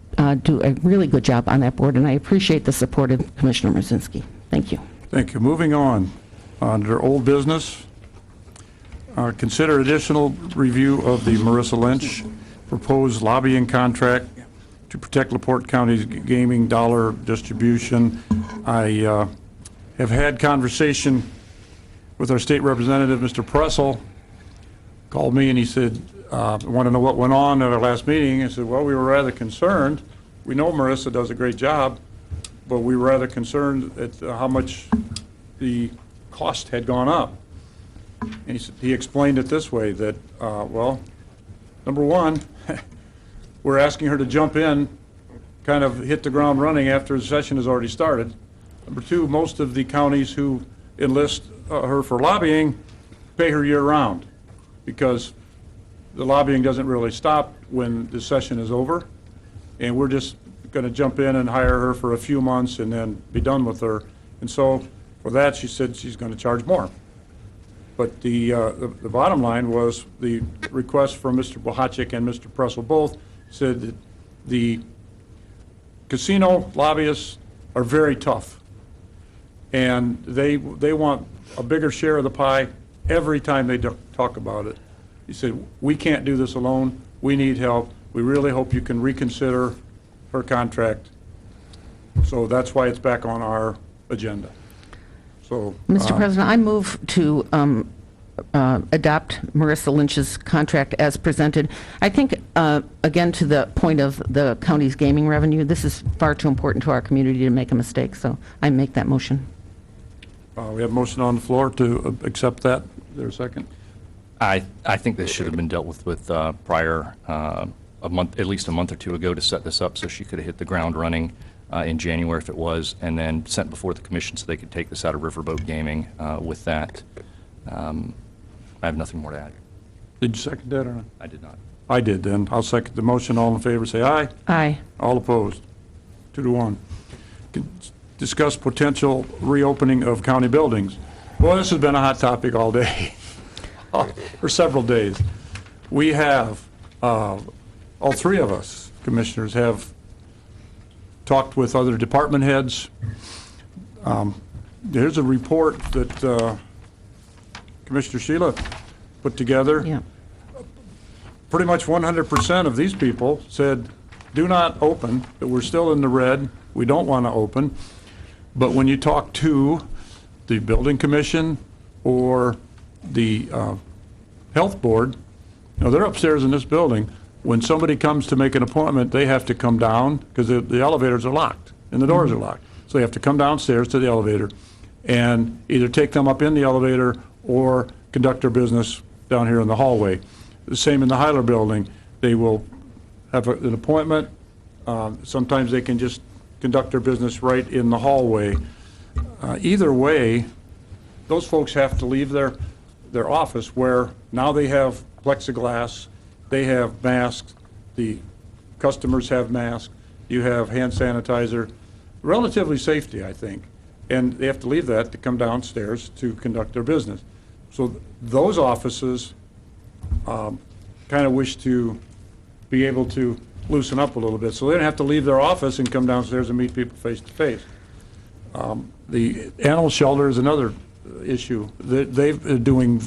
Speaker 2: do a really good job on that board, and I appreciate the support of Commissioner Merzinski. Thank you.
Speaker 1: Thank you. Moving on, under old business, consider additional review of the Marissa Lynch proposed lobbying contract to protect LaPorte County's gaming dollar distribution. I have had conversation with our state representative, Mr. Pressel. Called me and he said, want to know what went on at our last meeting. I said, well, we were rather concerned. We know Marissa does a great job, but we were rather concerned at how much the cost had gone up. And he explained it this way, that, well, number one, we're asking her to jump in, kind of hit the ground running after the session has already started. Number two, most of the counties who enlist her for lobbying pay her year-round, because the lobbying doesn't really stop when the session is over, and we're just going to jump in and hire her for a few months and then be done with her. And so for that, she said she's going to charge more. But the bottom line was the request from Mr. Bohacek and Mr. Pressel both said that the casino lobbyists are very tough, and they want a bigger share of the pie every time they talk about it. He said, we can't do this alone. We need help. We really hope you can reconsider her contract. So that's why it's back on our agenda. So,
Speaker 2: Mr. President, I move to adopt Marissa Lynch's contract as presented. I think, again, to the point of the county's gaming revenue, this is far too important to our community to make a mistake, so I make that motion.
Speaker 1: we have a motion on the floor to accept that. Is there a second?
Speaker 4: I think this should have been dealt with prior, at least a month or two ago, to set this up so she could have hit the ground running in January if it was, and then sent before the commission so they could take this out of Riverboat Gaming with that. I have nothing more to add.
Speaker 1: Did you second that or not?
Speaker 4: I did not.
Speaker 1: I did then. I'll second the motion. All in favor, say aye.
Speaker 2: Aye.
Speaker 1: All opposed? 2-1. Discuss potential reopening of county buildings. Well, this has been a hot topic all day, for several days. We have, all three of us, commissioners, have talked with other department heads. There's a report that Commissioner Sheila put together.
Speaker 2: Yeah.
Speaker 1: Pretty much 100% of these people said, do not open, that we're still in the red, we don't want to open. But when you talk to the building commission or the health board, you know, they're upstairs in this building. When somebody comes to make an appointment, they have to come down, because the elevators are locked and the doors are locked. So they have to come downstairs to the elevator and either take them up in the elevator or conduct their business down here in the hallway. The same in the Hyler building. They will have an appointment. Sometimes they can just conduct their business right in the hallway. Either way, those folks have to leave their office, where now they have plexiglass, they have masks, the customers have masks, you have hand sanitizer, relatively safety, I think. And they have to leave that to come downstairs to conduct their business. So those offices kind of wish to be able to loosen up a little bit, so they don't have to leave their office and come downstairs and meet people face to face. The animal shelter is another issue. They've been doing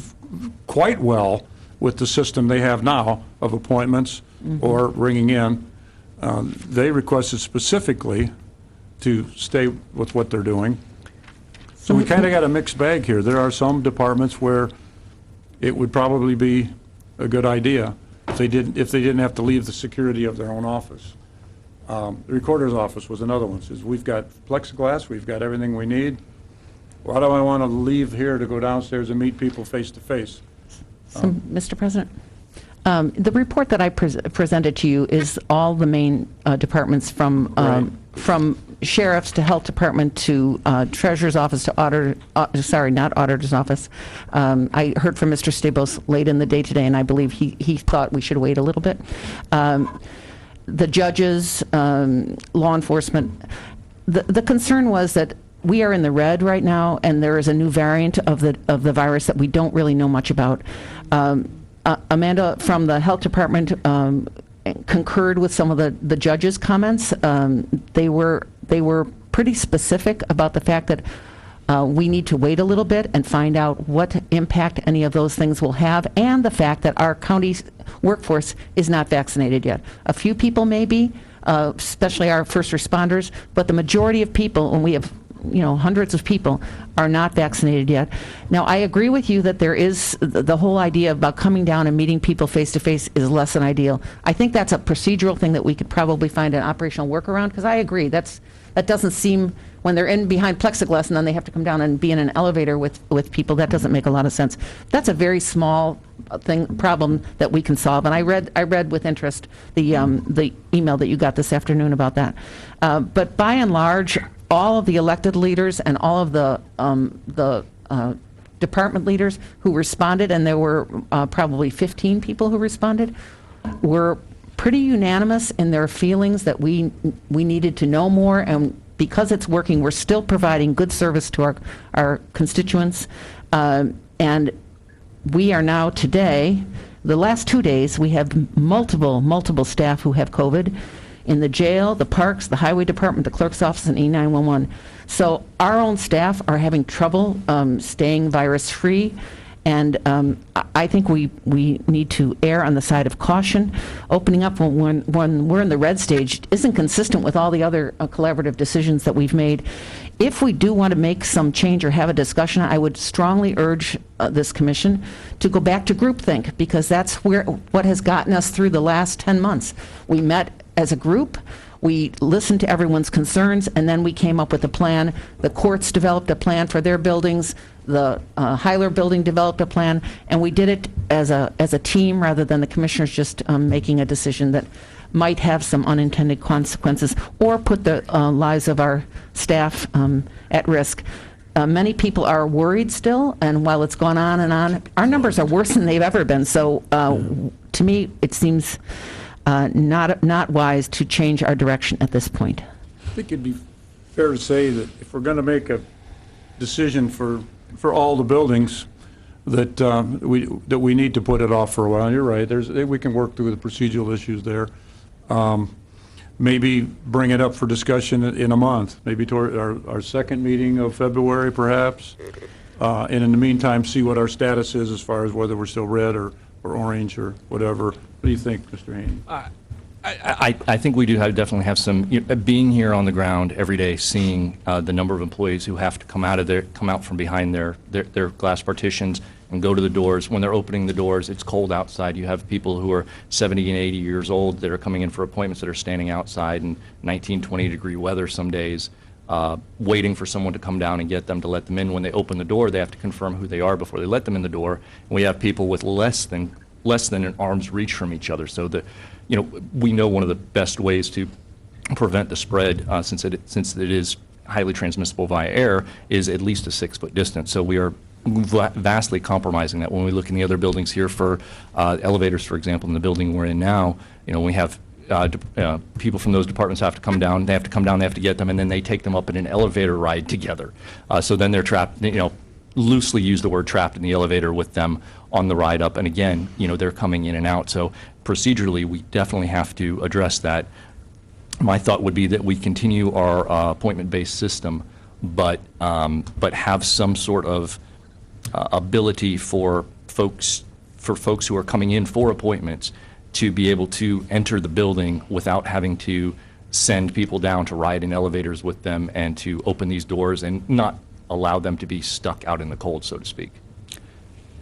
Speaker 1: quite well with the system they have now of appointments or ringing in. They requested specifically to stay with what they're doing. So we kind of got a mixed bag here. There are some departments where it would probably be a good idea if they didn't have to leave the security of their own office. The recorder's office was another one. Says, we've got plexiglass, we've got everything we need. Why do I want to leave here to go downstairs and meet people face to face?
Speaker 2: So, Mr. President, the report that I presented to you is all the main departments from sheriffs to health department to treasurer's office to not auditor's office. I heard from Mr. Stabos late in the day today, and I believe he thought we should wait a little bit. The judges, law enforcement, the concern was that we are in the red right now, and there is a new variant of the virus that we don't really know much about. Amanda from the health department concurred with some of the judges' comments. They were pretty specific about the fact that we need to wait a little bit and find out what impact any of those things will have, and the fact that our county's workforce is not vaccinated yet. A few people may be, especially our first responders, but the majority of people, and we have hundreds of people, are not vaccinated yet. Now, I agree with you that there is the whole idea about coming down and meeting people face to face is less than ideal. I think that's a procedural thing that we could probably find an operational workaround, because I agree that doesn't seem, when they're in behind plexiglass and then they have to come down and be in an elevator with people, that doesn't make a lot of sense. That's a very small problem that we can solve, and I read with interest the email that you got this afternoon about that. But by and large, all of the elected leaders and all of the department leaders who responded, and there were probably 15 people who responded, were pretty unanimous in their feelings that we needed to know more, and because it's working, we're still providing good service to our constituents. And we are now today, the last 2 days, we have multiple staff who have COVID in the jail, the parks, the highway department, the clerk's office, and E911. So our own staff are having trouble staying virus-free, and I think we need to err on the side of caution. Opening up when we're in the red stage isn't consistent with all the other collaborative decisions that we've made. If we do want to make some change or have a discussion, I would strongly urge this commission to go back to groupthink, because that's what has gotten us through the last 10 months. We met as a group, we listened to everyone's concerns, and then we came up with a plan. The courts developed a plan for their buildings, the Hyler building developed a plan, and we did it as a team rather than the commissioners just making a decision that might have some unintended consequences or put the lives of our staff at risk. Many people are worried still, and while it's gone on and on, our numbers are worse than they've ever been. So to me, it seems not wise to change our direction at this point.
Speaker 1: I think it'd be fair to say that if we're going to make a decision for all the buildings, that we need to put it off for a while. You're right. We can work through the procedural issues there. Maybe bring it up for discussion in a month, maybe toward our second meeting of February, perhaps. And in the meantime, see what our status is as far as whether we're still red or orange or whatever. What do you think, Mr. Haney?
Speaker 4: I think we do definitely have some, being here on the ground every day, seeing the number of employees who have to come out from behind their glass partitions and go to the doors. When they're opening the doors, it's cold outside. You have people who are 70 and 80 years old that are coming in for appointments that are standing outside in 19, 20-degree weather some days, waiting for someone to come down and get them to let them in. When they open the door, they have to confirm who they are before they let them in the door. And we have people with less than an arm's reach from each other. So we know one of the best ways to prevent the spread, since it is highly transmissible via air, is at least a 6-foot distance. So we are vastly compromising that. When we look in the other buildings here for elevators, for example, in the building we're in now, we have people from those departments have to come down. They have to get them, and then they take them up in an elevator ride together. So then they're trapped, loosely use the word trapped in the elevator with them on the ride up. And again, they're coming in and out. So procedurally, we definitely have to address that. My thought would be that we continue our appointment-based system, but have some sort of ability for folks who are coming in for appointments to be able to enter the building without having to send people down to ride in elevators with them and to open these doors and not allow them to be stuck out in the cold, so to speak.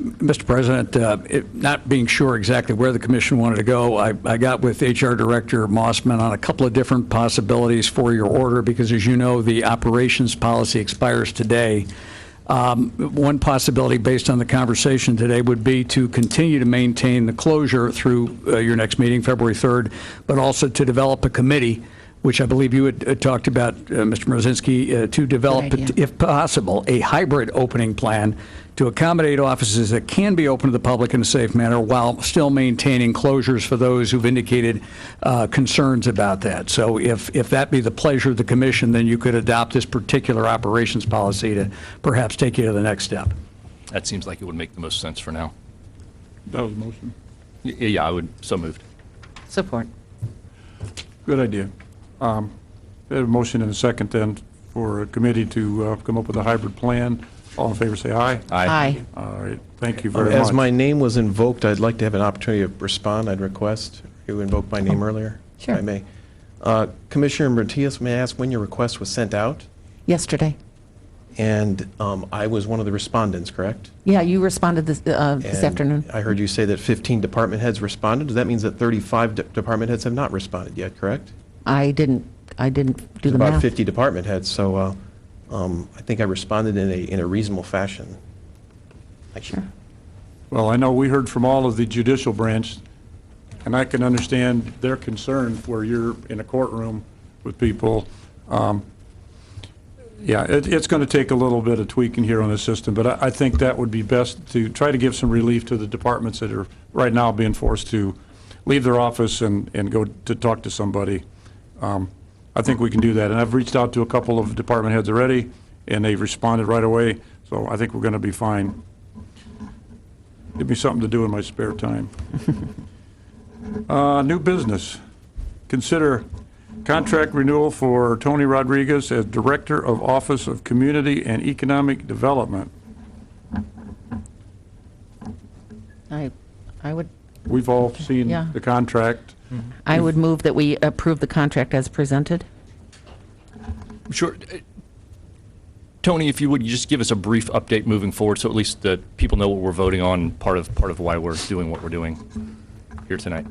Speaker 5: Mr. President, not being sure exactly where the commission wanted to go, I got with HR Director Mossman on a couple of different possibilities for your order, because as you know, the operations policy expires today. One possibility based on the conversation today would be to continue to maintain the closure through your next meeting, February 3rd, but also to develop a committee which I believe you had talked about, Mr. Mrozinski, to develop,
Speaker 2: Good idea.
Speaker 5: if possible, a hybrid opening plan to accommodate offices that can be open to the public in a safe manner while still maintaining closures for those who've indicated concerns about that. So if that be the pleasure of the commission, then you could adopt this particular operations policy to perhaps take you to the next step.
Speaker 4: That seems like it would make the most sense for now.
Speaker 1: That was a motion.
Speaker 4: Yeah, I would, so moved.
Speaker 2: Support.
Speaker 1: Good idea. We have a motion and a second then for a committee to come up with a hybrid plan. All in favor, say aye.
Speaker 2: Aye.
Speaker 1: All right, thank you very much.
Speaker 3: As my name was invoked, I'd like to have an opportunity to respond. I'd request. You invoked my name earlier?
Speaker 2: Sure.
Speaker 3: If I may. Commissioner Matias, may I ask when your request was sent out?
Speaker 2: Yesterday.
Speaker 3: And I was one of the respondents, correct?
Speaker 2: Yeah, you responded this
Speaker 3: And
Speaker 2: afternoon.
Speaker 3: I heard you say that 15 department heads responded. That means that 35 department heads have not responded yet, correct?
Speaker 2: I didn't do the
Speaker 3: About
Speaker 2: math.
Speaker 3: 50 department heads, so I think I responded in a reasonable fashion.
Speaker 2: Sure.
Speaker 1: Well, I know we heard from all of the judicial branch, and I can understand their concern where you're in a courtroom with people. Yeah, it's going to take a little bit of tweaking here on the system, but I think that would be best to try to give some relief to the departments that are right now being forced to leave their office and go to talk to somebody. I think we can do that, and I've reached out to a couple of department heads already, and they've responded right away, so I think we're going to be fine. Give me something to do in my spare time. New business. Consider contract renewal for Tony Rodriguez as Director of Office of Community and Economic Development.
Speaker 2: I would
Speaker 1: We've all seen
Speaker 2: Yeah.
Speaker 1: the contract.
Speaker 2: I would move that we approve the contract as presented.
Speaker 4: Sure. Tony, if you would, you just give us a brief update moving forward, so at least the people know what we're voting on, part of why we're doing what we're doing here tonight.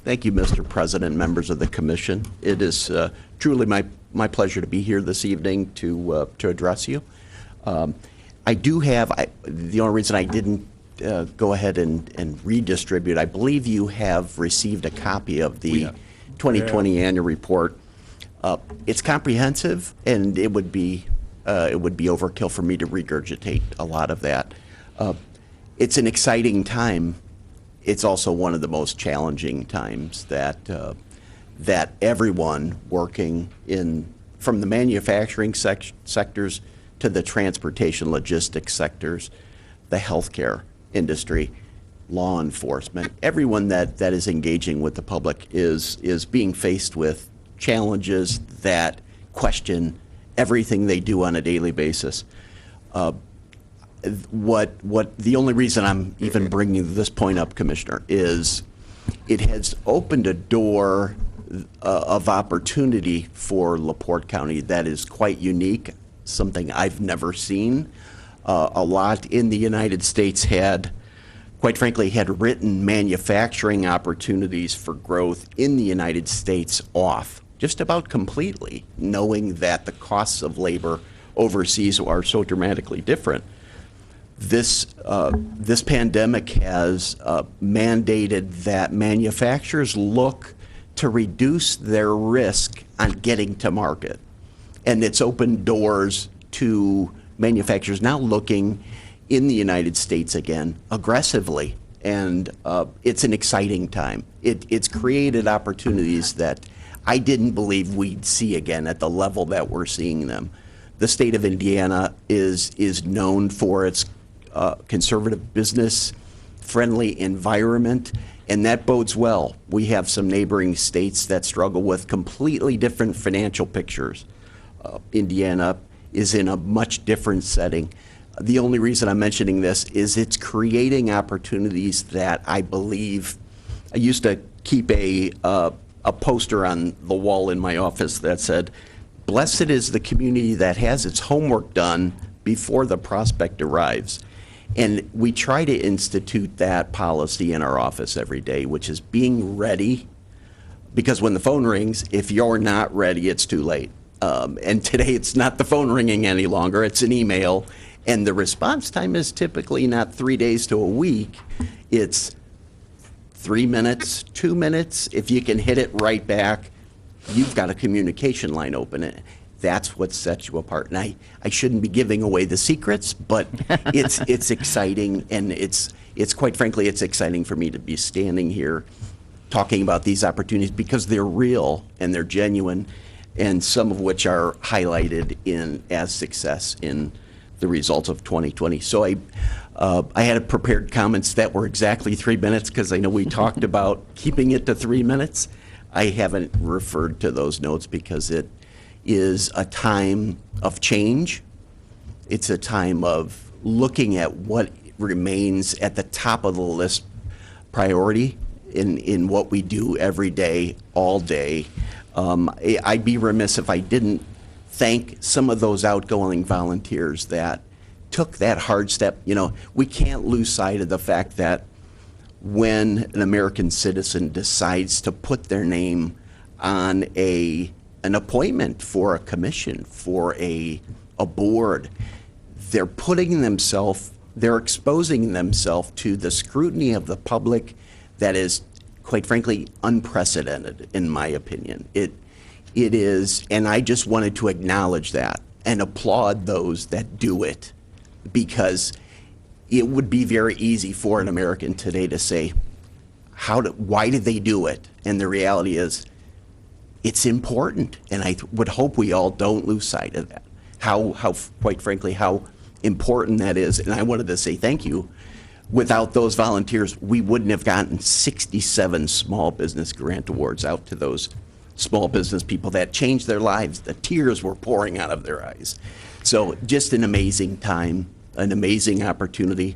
Speaker 12: Thank you, Mr. President, members of the commission. It is truly my pleasure to be here this evening to address you. I do have, the only reason I didn't go ahead and redistribute, I believe you have received a copy of the 2020 annual report. It's comprehensive, and it would be overkill for me to regurgitate a lot of that. It's an exciting time. It's also one of the most challenging times that everyone working from the manufacturing sectors to the transportation logistics sectors, the healthcare industry, law enforcement, everyone that is engaging with the public is being faced with challenges that question everything they do on a daily basis. The only reason I'm even bringing this point up, Commissioner, is it has opened a door of opportunity for LaPorte County that is quite unique, something I've never seen. A lot in the United States quite frankly, had written manufacturing opportunities for growth in the United States off just about completely, knowing that the costs of labor overseas are so dramatically different. This pandemic has mandated that manufacturers look to reduce their risk on getting to market. And it's opened doors to manufacturers now looking in the United States again aggressively. And it's an exciting time. It's created opportunities that I didn't believe we'd see again at the level that we're seeing them. The state of Indiana is known for its conservative, business-friendly environment, and that bodes well. We have some neighboring states that struggle with completely different financial pictures. Indiana is in a much different setting. The only reason I'm mentioning this is it's creating opportunities that I believe. I used to keep a poster on the wall in my office that said, "Blessed is the community that has its homework done before the prospect arrives." And we try to institute that policy in our office every day, which is being ready, because when the phone rings, if you're not ready, it's too late. And today it's not the phone ringing any longer, it's an email, And the response time is typically not 3 days to a week. It's 3 minutes, 2 minutes. If you can hit it right back, you've got a communication line open. That's what sets you apart. And I shouldn't be giving away the secrets, but it's exciting, and it's quite frankly, it's exciting for me to be standing here talking about these opportunities because they're real and they're genuine, and some of which are highlighted as success in the results of 2020. So I had prepared comments that were exactly 3 minutes because I know we talked about keeping it to 3 minutes. I haven't referred to those notes because it is a time of change. It's a time of looking at what remains at the top of the list priority in what we do every day, all day. I'd be remiss if I didn't thank some of those outgoing volunteers that took that hard step. You know, we can't lose sight of the fact that when an American citizen decides to put their name on an appointment for a commission, for a board, they're exposing themselves to the scrutiny of the public that is, quite frankly, unprecedented, in my opinion. It is, and I just wanted to acknowledge that and applaud those that do it, because it would be very easy for an American today to say, why did they do it? And the reality is, it's important, and I would hope we all don't lose sight of that. How quite frankly, how important that is. And I wanted to say thank you. Without those volunteers, we wouldn't have gotten 67 small business grant awards out to those small business people that changed their lives. The tears were pouring out of their eyes. So just an amazing time, an amazing opportunity.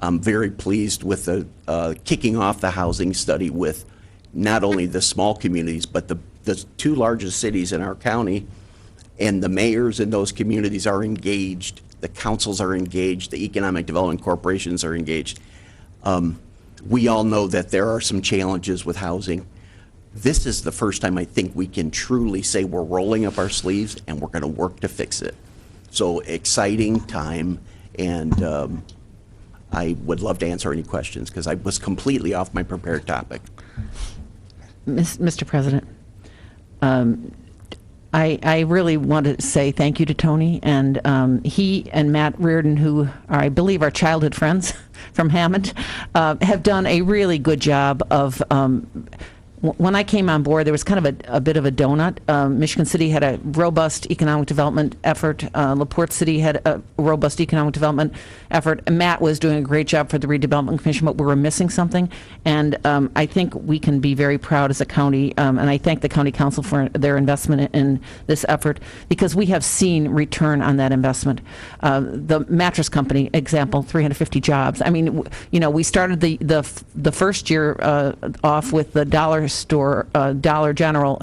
Speaker 12: I'm very pleased with the kicking off the housing study with not only the small communities, but the two largest cities in our county, and the mayors in those communities are engaged. The councils are engaged. The economic development corporations are engaged. We all know that there are some challenges with housing. This is the first time I think we can truly say we're rolling up our sleeves and we're going to work to fix it. So exciting time, and I would love to answer any questions because I was completely off my prepared topic.
Speaker 2: Mr. President, I really want to say thank you to Tony, and he and Matt Reardon, who are, I believe, are childhood friends from Hammond, have done a really good job of when I came on board, there was kind of a bit of a donut. Michigan City had a robust economic development effort. LaPorte City had a robust economic development effort. Matt was doing a great job for the Redevelopment Commission, but we were missing something. And I think we can be very proud as a county, and I thank the County Council for their investment in this effort, because we have seen return on that investment. The mattress company example, 350 jobs. I mean, you know, we started the first year off with the dollar store, Dollar General,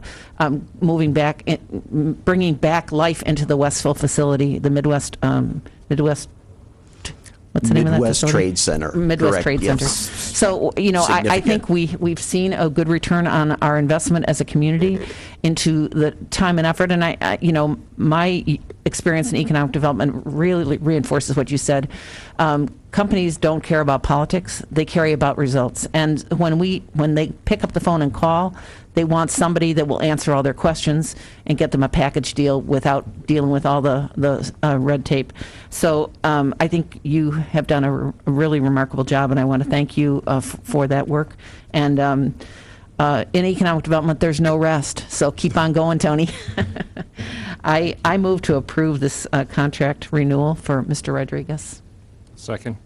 Speaker 2: moving back, bringing back life into the Westville facility, the Midwest, what's the name of that
Speaker 12: Midwest
Speaker 2: facility?
Speaker 12: Trade Center.
Speaker 2: Midwest
Speaker 12: Correct,
Speaker 2: Trade Center.
Speaker 12: yes.
Speaker 2: So, you know, I think we've seen a good return on our investment as a community into the time and effort. And I you know, my experience in economic development really reinforces what you said. Companies don't care about politics; they care about results. And when they pick up the phone and call, they want somebody that will answer all their questions and get them a package deal without dealing with all the red tape. So I think you have done a really remarkable job, and I want to thank you for that work. And in economic development, there's no rest. So keep on going, Tony. I move to approve this contract renewal for Mr. Rodriguez.
Speaker 4: Second.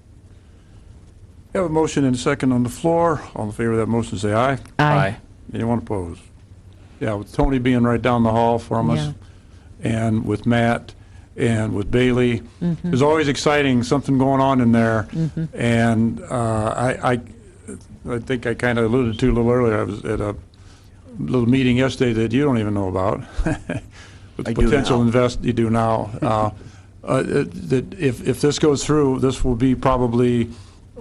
Speaker 1: We have a motion and a second on the floor. All in favor of that motion, say aye.
Speaker 2: Aye.
Speaker 1: Anyone opposed? Yeah, with Tony being right down the hall from us, and with Matt, and with Bailey, there's always exciting, something going on in there. And I think I kind of alluded to a little earlier. I was at a little meeting yesterday that you don't even know about. With
Speaker 12: I do
Speaker 1: potential
Speaker 12: now.
Speaker 1: You do now. That if this goes through, this will be probably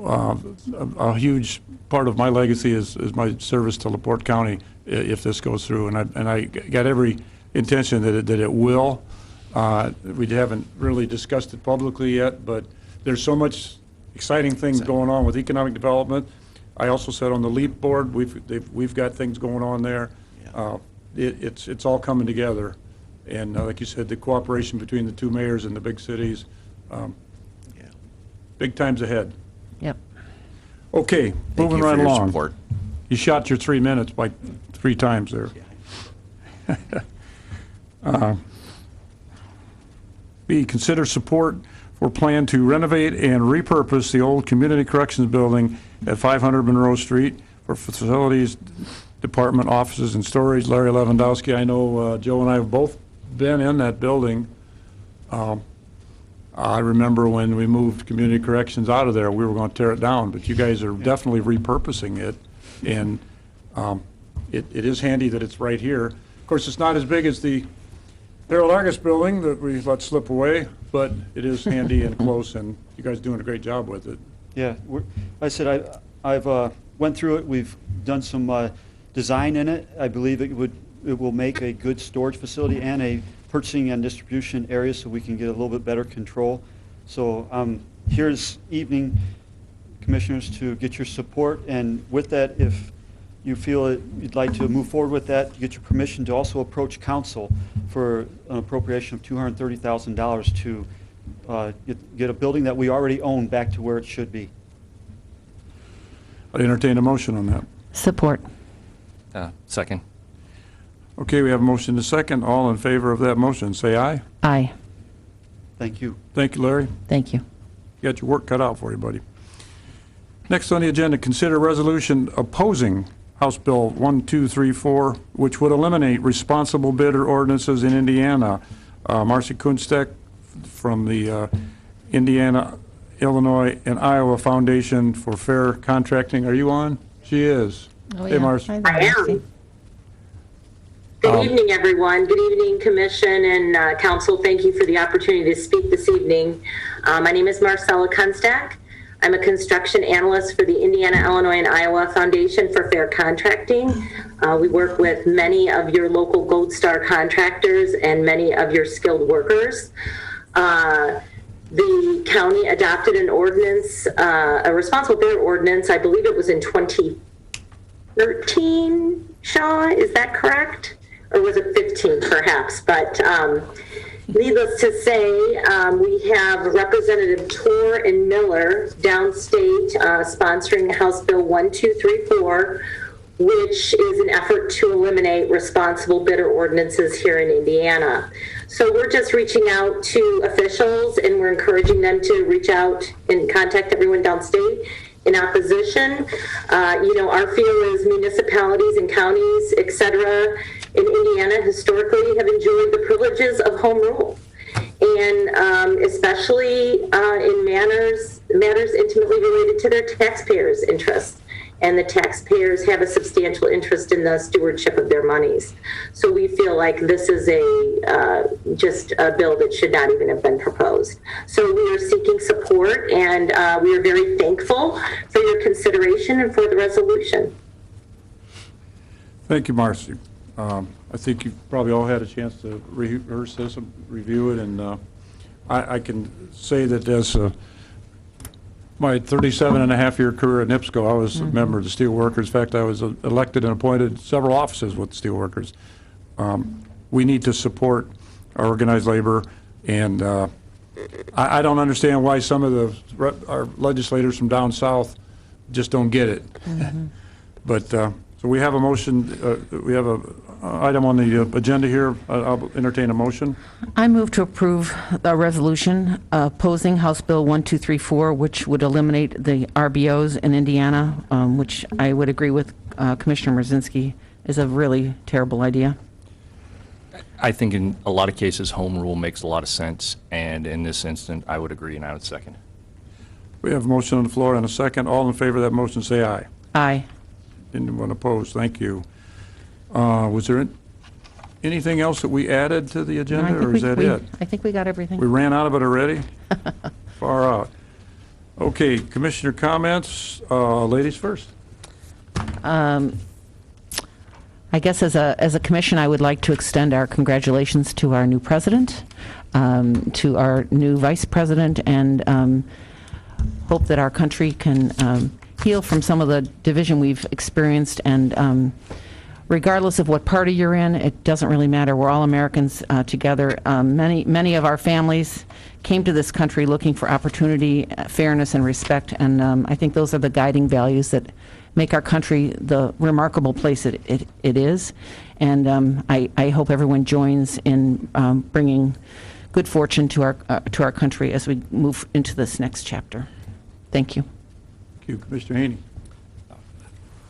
Speaker 1: a huge part of my legacy is my service to LaPorte County if this goes through, and I got every intention that it will. We haven't really discussed it publicly yet, but there's so much exciting things going on with economic development. I also said on the LEAP board, we've got things going on there. It's all coming together. And like you said, the cooperation between the two mayors in the big cities, big times ahead.
Speaker 2: Yep.
Speaker 1: Okay,
Speaker 12: Thank
Speaker 1: moving
Speaker 12: you for
Speaker 1: right
Speaker 12: your
Speaker 1: along.
Speaker 12: support.
Speaker 1: You shot your 3 minutes by 3 times there. B, consider support for plan to renovate and repurpose the old Community Corrections Building at 500 Monroe Street for facilities, department, offices, and storage. Larry Lewandowski, I know Joe and I have both been in that building. I remember when we moved Community Corrections out of there, we were going to tear it down, but you guys are definitely repurposing it, and it is handy that it's right here. Of course, it's not as big as the Harold Argus building that we let slip away, but it is handy and close, and you guys are doing a great job with it.
Speaker 8: Yeah, I said I've went through it. We've done some design in it. I believe it will make a good storage facility and a purchasing and distribution area, so we can get a little bit better control. So here this evening, commissioners, to get your support, and with that, if you feel you'd like to move forward with that, get your permission to also approach council for an appropriation of $230,000 to get a building that we already own back to where it should be.
Speaker 1: I entertain a motion on that.
Speaker 2: Support.
Speaker 4: Second.
Speaker 1: Okay, we have a motion to second. All in favor of that motion, say aye.
Speaker 2: Aye.
Speaker 8: Thank you.
Speaker 1: Thank you, Larry.
Speaker 2: Thank you.
Speaker 1: You got your work cut out for you, buddy. Next on the agenda, consider resolution opposing House Bill 1234, which would eliminate responsible bidder ordinances in Indiana. Marcy Kunstek from the Indiana, Illinois, and Iowa Foundation for Fair Contracting. Are you on? She is.
Speaker 2: Oh,
Speaker 1: Hey,
Speaker 2: yeah.
Speaker 1: Marcy.
Speaker 2: Hi there,
Speaker 13: I am.
Speaker 2: Marcy.
Speaker 13: Good evening, everyone. Good evening, Commission and Council. Thank you for the opportunity to speak this evening. My name is Marcella Kunstak. I'm a construction analyst for the Indiana, Illinois, and Iowa Foundation for Fair Contracting. We work with many of your local Gold Star contractors and many of your skilled workers. The county adopted an ordinance, a responsible bidder ordinance, I believe it was in 2013, Shaw, is that correct? Or was it 15 perhaps? But needless to say, we have Representative Tor and Miller downstate sponsoring House Bill 1234, which is an effort to eliminate responsible bidder ordinances here in Indiana. So we're just reaching out to officials, and we're encouraging them to reach out and contact everyone downstate in opposition. Our feel is municipalities and counties, et cetera, in Indiana historically have enjoyed the privileges of home rule, and especially in matters intimately related to their taxpayers' interests. And the taxpayers have a substantial interest in the stewardship of their monies. So we feel like this is just a bill that should not even have been proposed. So we are seeking support, and we are very thankful for your consideration and for the resolution.
Speaker 1: Thank you, Marcy. I think you've probably all had a chance to rehearse this and review it, and I can say that as my 37-and-a-half-year career at NIPSCO, I was a member of the Steelworkers. In fact, I was elected and appointed several offices with Steelworkers. We need to support our organized labor, and I don't understand why some of our legislators from down south just don't get it. But so we have a motion, we have an item on the agenda here. I'll entertain a motion.
Speaker 2: I move to approve the resolution opposing House Bill 1234, which would eliminate the RBOs in Indiana, which I would agree with Commissioner Mrzinski is a really terrible idea.
Speaker 4: I think in a lot of cases, home rule makes a lot of sense, and in this instant, I would agree and I would second.
Speaker 1: We have a motion on the floor and a second. All in favor of that motion, say aye.
Speaker 2: Aye.
Speaker 1: Anyone opposed? Thank you. Was there anything else that we added to the agenda, or is that it?
Speaker 2: I think we got everything.
Speaker 1: We ran out of it already? Far out. Okay, Commissioner comments. Ladies first.
Speaker 2: I guess as a commission, I would like to extend our congratulations to our new president, to our new vice president, and hope that our country can heal from some of the division we've experienced. And regardless of what party you're in, it doesn't really matter. We're all Americans together. Many of our families came to this country looking for opportunity, fairness, and respect. And I think those are the guiding values that make our country the remarkable place it is. And I hope everyone joins in bringing good fortune to our country as we move into this next chapter. Thank you.
Speaker 1: Thank you. Commissioner Haney.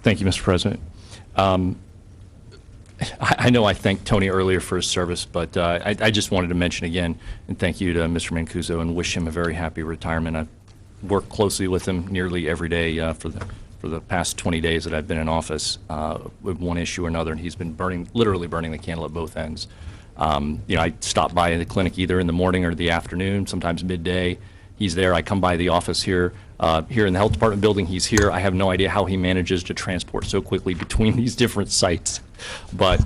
Speaker 4: Thank you, Mr. President. I know I thanked Tony earlier for his service, but I just wanted to mention again, and thank you to Mr. Mancuso, and wish him a very happy retirement. I've worked closely with him nearly every day for the past 20 days that I've been in office with one issue or another, and he's been literally burning the candle at both ends. I stop by the clinic either in the morning or the afternoon, sometimes midday. He's there. I come by the office here in the health department building. He's here. I have no idea how he manages to transport so quickly between these different sites, but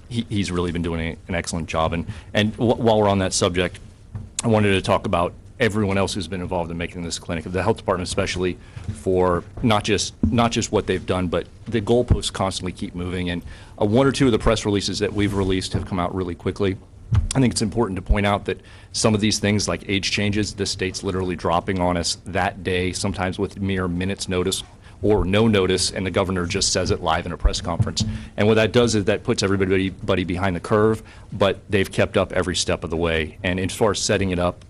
Speaker 4: he's really been doing an excellent job. And while we're on that subject, I wanted to talk about everyone else who's been involved in making this clinic, the health department especially, for not just what they've done, but the goalposts constantly keep moving. And one or two of the press releases that we've released have come out really quickly. I think it's important to point out that some of these things, like age changes, the state's literally dropping on us that day, sometimes with mere minutes notice or no notice, and the governor just says it live in a press conference. And what that does is that puts everybody behind the curve, but they've kept up every step of the way. And as far as setting it up,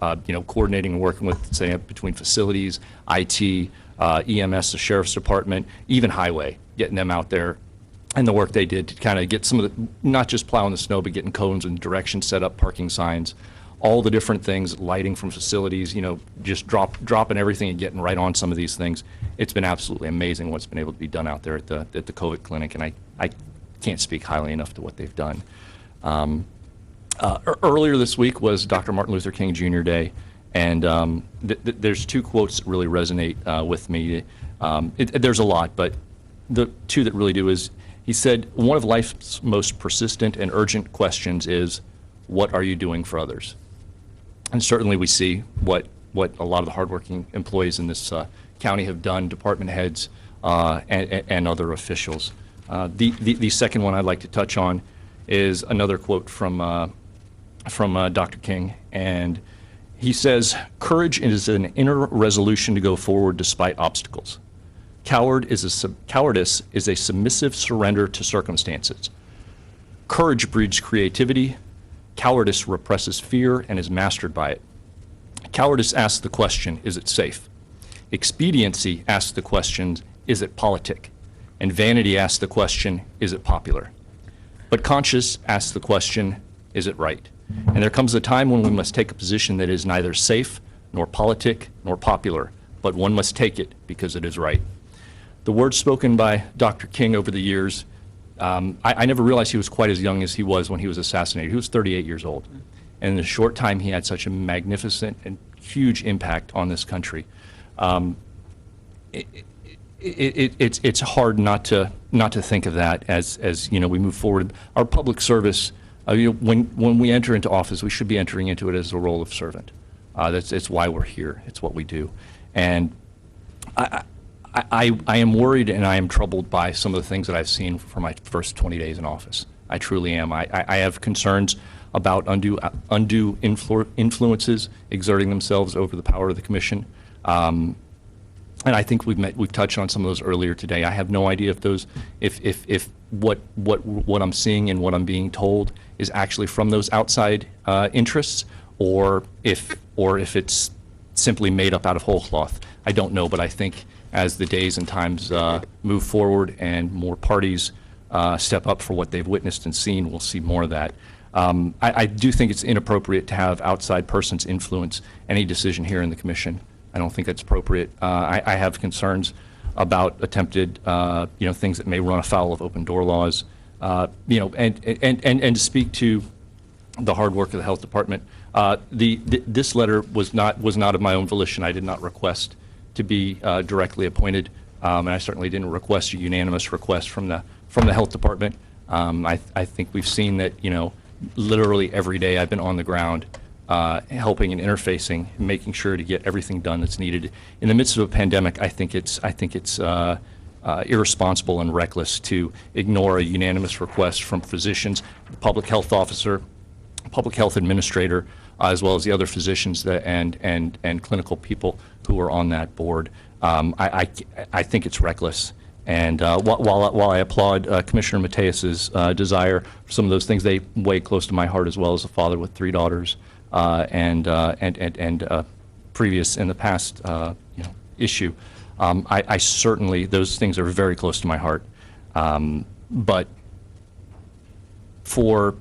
Speaker 4: coordinating and working with, setting up between facilities, IT, EMS, the sheriff's department, even highway, getting them out there, and the work they did to kind of get some of the, not just plowing the snow, but getting cones and directions set up, parking signs, all the different things, lighting from facilities, just dropping everything and getting right on some of these things. It's been absolutely amazing what's been able to be done out there at the COVID clinic, and I can't speak highly enough to what they've done. Earlier this week was Dr. Martin Luther King Jr. Day, and there's two quotes that really resonate with me. There's a lot, but the two that really do is, he said, one of life's most persistent and urgent questions is, what are you doing for others? And certainly we see what a lot of the hardworking employees in this county have done, department heads and other officials. The second one I'd like to touch on is another quote from Dr. King, and he says, "Courage is an inner resolution to go forward despite obstacles. Cowardice is a submissive surrender to circumstances. Courage breeds creativity. Cowardice represses fear and is mastered by it. Cowardice asks the question, is it safe? Expediency asks the question, is it politic? And vanity asks the question, is it popular? But conscience asks the question, is it right? And there comes a time when we must take a position that is neither safe, nor politic, nor popular, but one must take it because it is right." The words spoken by Dr. King over the years, I never realized he was quite as young as he was when he was assassinated. He was 38 years old. And in a short time, he had such a magnificent and huge impact on this country. It's hard not to think of that as we move forward. Our public service, when we enter into office, we should be entering into it as a role of servant. It's why we're here. It's what we do. And I am worried and I am troubled by some of the things that I've seen for my first 20 days in office. I truly am. I have concerns about undue influences exerting themselves over the power of the commission. And I think we've touched on some of those earlier today. I have no idea if what I'm seeing and what I'm being told is actually from those outside interests, or if it's simply made up out of whole cloth. I don't know, but I think as the days and times move forward and more parties step up for what they've witnessed and seen, we'll see more of that. I do think it's inappropriate to have outside persons influence any decision here in the commission. I don't think that's appropriate. I have concerns about attempted, things that may run afoul of open door laws, and to speak to the hard work of the health department. This letter was not of my own volition. I did not request to be directly appointed, and I certainly didn't request a unanimous request from the health department. I think we've seen that, literally every day I've been on the ground helping and interfacing, and making sure to get everything done that's needed. In the midst of a pandemic, I think it's irresponsible and reckless to ignore a unanimous request from physicians, the public health officer, public health administrator, as well as the other physicians and clinical people who are on that board. I think it's reckless. And while I applaud Commissioner Mateus's desire for some of those things, they weigh close to my heart as well as a father with 3 daughters and previous in the past issue. I certainly, those things are very close to my heart. But for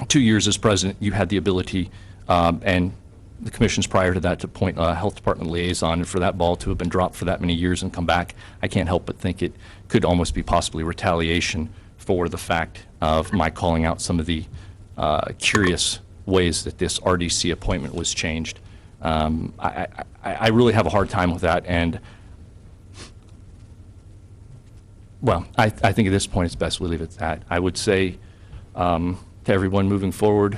Speaker 4: 2 years as president, you had the ability, and the commissions prior to that, to appoint a health department liaison, and for that ball to have been dropped for that many years and come back, I can't help but think it could almost be possibly retaliation for the fact of my calling out some of the curious ways that this RDC appointment was changed. I really have a hard time with that, and well, I think at this point it's best we leave it at that. I would say to everyone moving forward,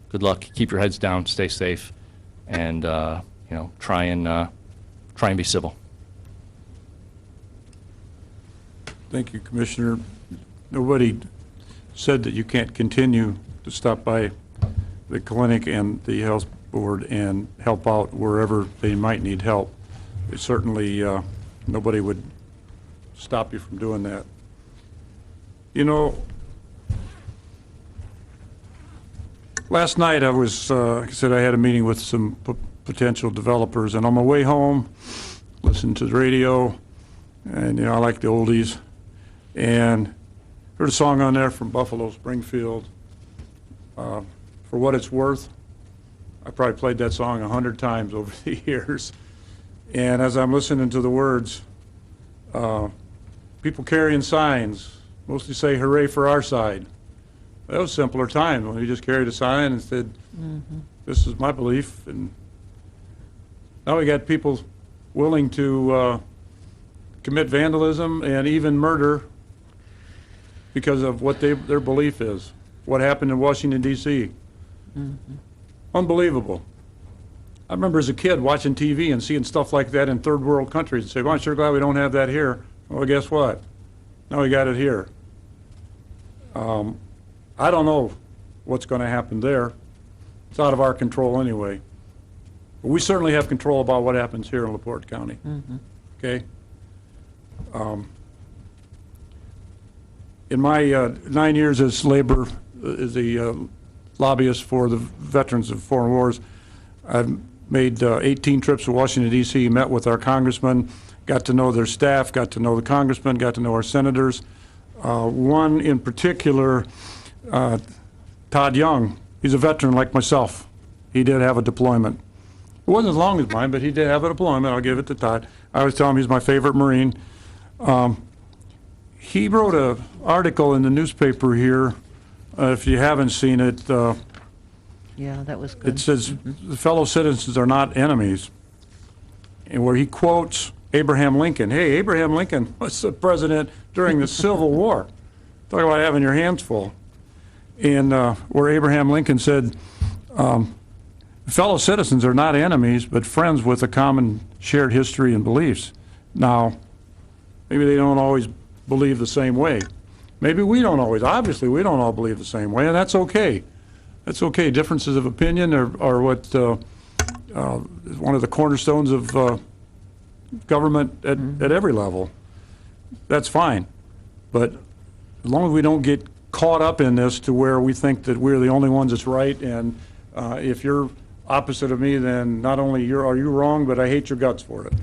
Speaker 4: good luck, keep your heads down, stay safe, and try and be civil.
Speaker 1: Thank you, Commissioner. Nobody said that you can't continue to stop by the clinic and the health board and help out wherever they might need help. It certainly, nobody would stop you from doing that. Last night I was, like I said, I had a meeting with some potential developers, and on my way home, listened to the radio, and I like the oldies, and heard a song on there from Buffalo Springfield. For what it's worth, I probably played that song 100 times over the years, and as I'm listening to the words, people carrying signs mostly say "Hooray for our side." That was simpler times when we just carried a sign and said, "This is my belief." And now we got people willing to commit vandalism and even murder because of what their belief is. What happened in Washington, D.C. Unbelievable. I remember as a kid watching TV and seeing stuff like that in third world countries and say, "Well, I'm sure glad we don't have that here." Well, guess what? Now we got it here. I don't know what's going to happen there. It's out of our control anyway. But we certainly have control about what happens here in LaPorte County. Okay? In my 9 years as labor, as a lobbyist for the veterans of foreign wars, I've made 18 trips to Washington, D.C., met with our congressmen, got to know their staff, got to know the congressmen, got to know our senators. One in particular, Todd Young, he's a veteran like myself. He did have a deployment. It wasn't as long as mine, but he did have a deployment. I'll give it to Todd. I always tell him he's my favorite Marine. He wrote an article in the newspaper here, if you haven't seen it.
Speaker 2: Yeah, that was good.
Speaker 1: It says, "The fellow citizens are not enemies," and where he quotes Abraham Lincoln. Hey, Abraham Lincoln was the president during the Civil War. Talk about having your hands full. And where Abraham Lincoln said, "Fellow citizens are not enemies, but friends with a common shared history and beliefs." Now, maybe they don't always believe the same way. Maybe we don't always. Obviously, we don't all believe the same way, and that's okay. That's okay. Differences of opinion are what is one of the cornerstones of government at every level. That's fine. But as long as we don't get caught up in this to where we think that we're the only ones that's right, and if you're opposite of me, then not only are you wrong, but I hate your guts for it.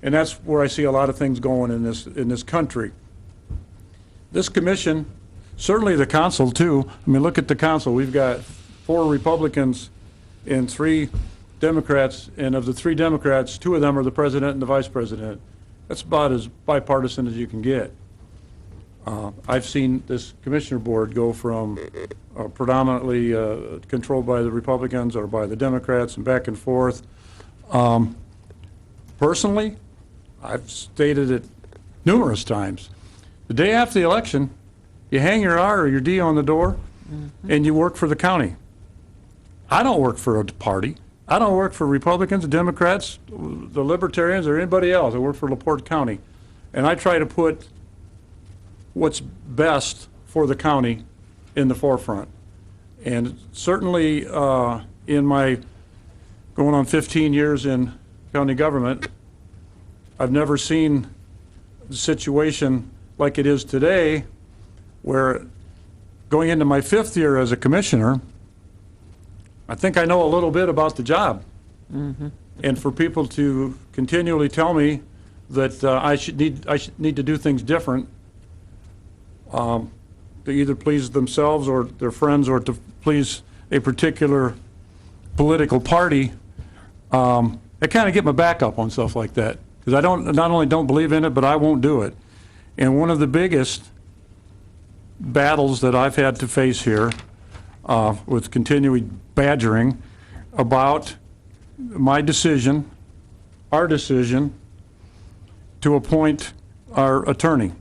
Speaker 1: And that's where I see a lot of things going in this country. This commission, certainly the council too. I mean, look at the council. We've got 4 Republicans and 3 Democrats, and of the 3 Democrats, 2 of them are the president and the vice president. That's about as bipartisan as you can get. I've seen this commissioner board go from predominantly controlled by the Republicans or by the Democrats and back and forth. Personally, I've stated it numerous times. The day after the election, You hang your R or your D on the door, and you work for the county. I don't work for a party. I don't work for Republicans, Democrats, the Libertarians, or anybody else. I work for LaPorte County. And I try to put what's best for the county in the forefront. And certainly in my going on 15 years in county government, I've never seen the situation like it is today, where going into my 5th year as a commissioner, I think I know a little bit about the job. And for people to continually tell me that I should need to do things different, to either please themselves or their friends or to please a particular political party, I kind of get my back up on stuff like that, because I not only don't believe in it, but I won't do it. And one of the biggest battles that I've had to face here with continuing badgering about my decision, our decision, to appoint our attorney.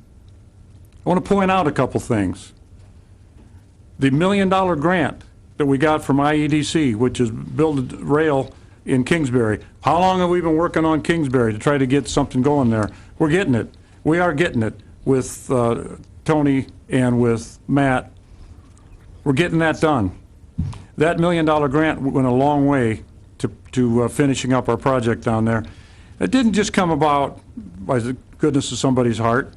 Speaker 1: I want to point out a couple things. The $1 million grant that we got from IEDC, which is Build Rail in Kingsbury. How long have we been working on Kingsbury to try to get something going there? We're getting it. We are getting it with Tony and with Matt. We're getting that done. That $1 million grant went a long way to finishing up our project down there. It didn't just come about by the goodness of somebody's heart.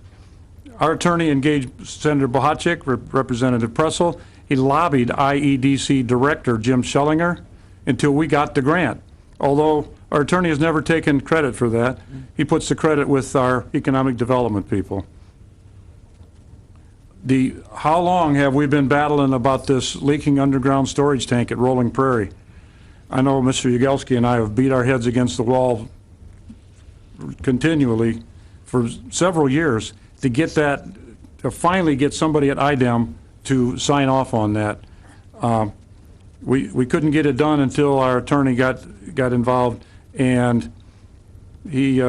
Speaker 1: Our attorney engaged Senator Bohacek, Representative Pressel. He lobbied IEDC Director Jim Schellinger until we got the grant. Although our attorney has never taken credit for that, he puts the credit with our economic development people. How long have we been battling about this leaking underground storage tank at Rolling Prairie? I know Mr. Yagelski and I have beat our heads against the wall continually for several years to get that, to finally get somebody at IDEM to sign off on that. We couldn't get it done until our attorney got involved, and he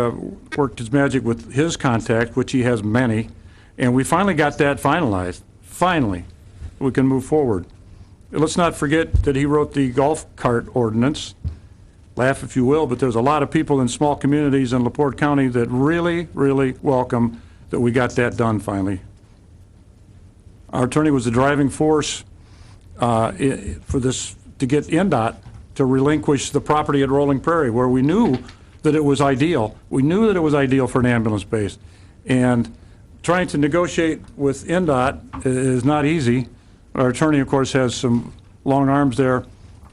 Speaker 1: worked his magic with his contact, which he has many, and we finally got that finalized. Finally, we can move forward. Let's not forget that he wrote the golf cart ordinance. Laugh if you will, but there's a lot of people in small communities in LaPorte County that really, really welcome that we got that done finally. Our attorney was the driving force for this, to get NDOT to relinquish the property at Rolling Prairie, where we knew that it was ideal. We knew that it was ideal for an ambulance base. And trying to negotiate with NDOT is not easy. Our attorney, of course, has some long arms there,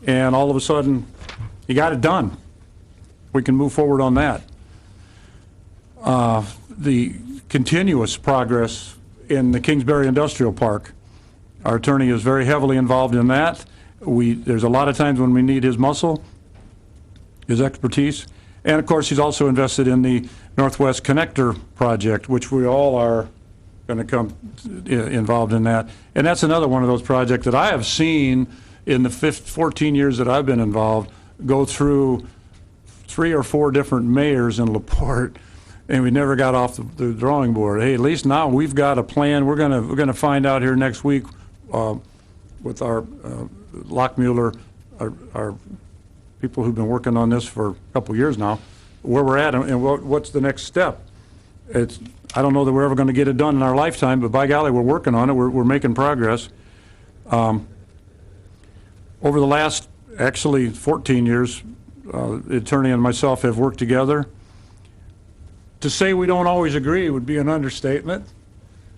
Speaker 1: and all of a sudden, he got it done. We can move forward on that. The continuous progress in the Kingsbury Industrial Park, our attorney is very heavily involved in that. There's a lot of times when we need his muscle, his expertise, and of course he's also invested in the Northwest Connector project, which we all are going to come involved in that. And that's another one of those projects that I have seen in the 14 years that I've been involved go through 3 or 4 different mayors in LaPorte, and we never got off the drawing board. Hey, at least now we've got a plan. We're gonna find out here next week with our Lockmuller, our people who've been working on this for a couple years now, where we're at and what's the next step. I don't know that we're ever going to get it done in our lifetime, but by golly, we're working on it. We're making progress. Over the last, actually 14 years, the attorney and myself have worked together. To say we don't always agree would be an understatement.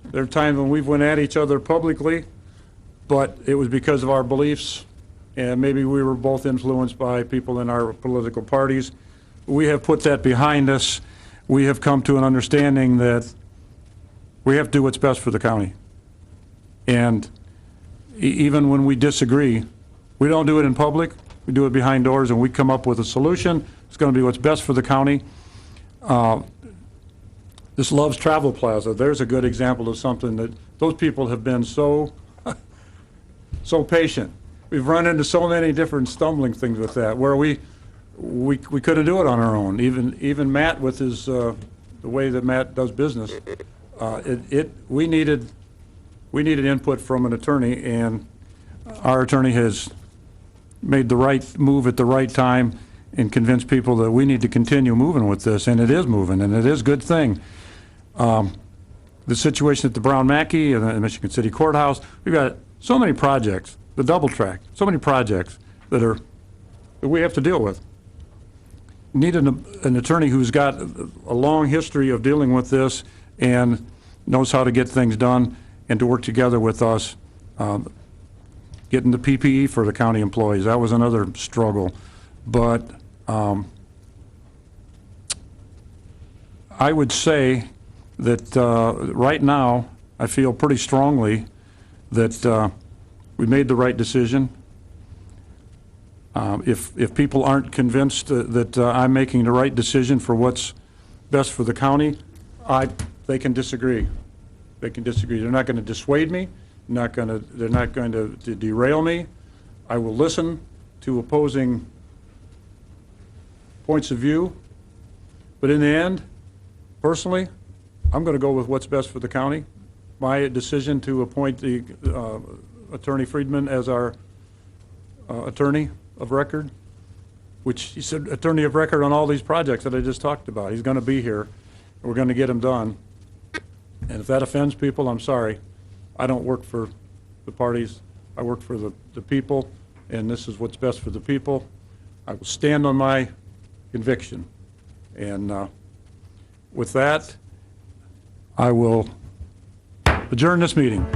Speaker 1: There are times when we've went at each other publicly, but it was because of our beliefs, and maybe we were both influenced by people in our political parties. We have put that behind us. We have come to an understanding that we have to do what's best for the county. And even when we disagree, we don't do it in public. We do it behind doors, and we come up with a solution. It's going to be what's best for the county. This Love's Travel Plaza, there's a good example of something that those people have been so patient. We've run into so many different stumbling things with that, where we couldn't do it on our own. Even Matt, with his the way that Matt does business, we needed we needed input from an attorney, and our attorney has made the right move at the right time and convinced people that we need to continue moving with this, and it is moving, and it is a good thing. The situation at the Brown Mackey and the Michigan City Courthouse, we've got so many projects, the double track, so many projects that we have to deal with. Need an attorney who's got a long history of dealing with this and knows how to get things done and to work together with us. Getting the PPE for the county employees, that was another struggle. But I would say that right now, I feel pretty strongly that we made the right decision. If people aren't convinced that I'm making the right decision for what's best for the county, they can disagree. They can disagree. They're not going to dissuade me. They're not going to derail me. I will listen to opposing points of view. But in the end, personally, I'm going to go with what's best for the county. My decision to appoint the Attorney Friedman as our attorney of record, which he said attorney of record on all these projects that I just talked about. He's going to be here. We're going to get him done. And if that offends people, I'm sorry. I don't work for the parties. I work for the people, and this is what's best for the people. I will stand on my conviction. And with that, I will adjourn this meeting.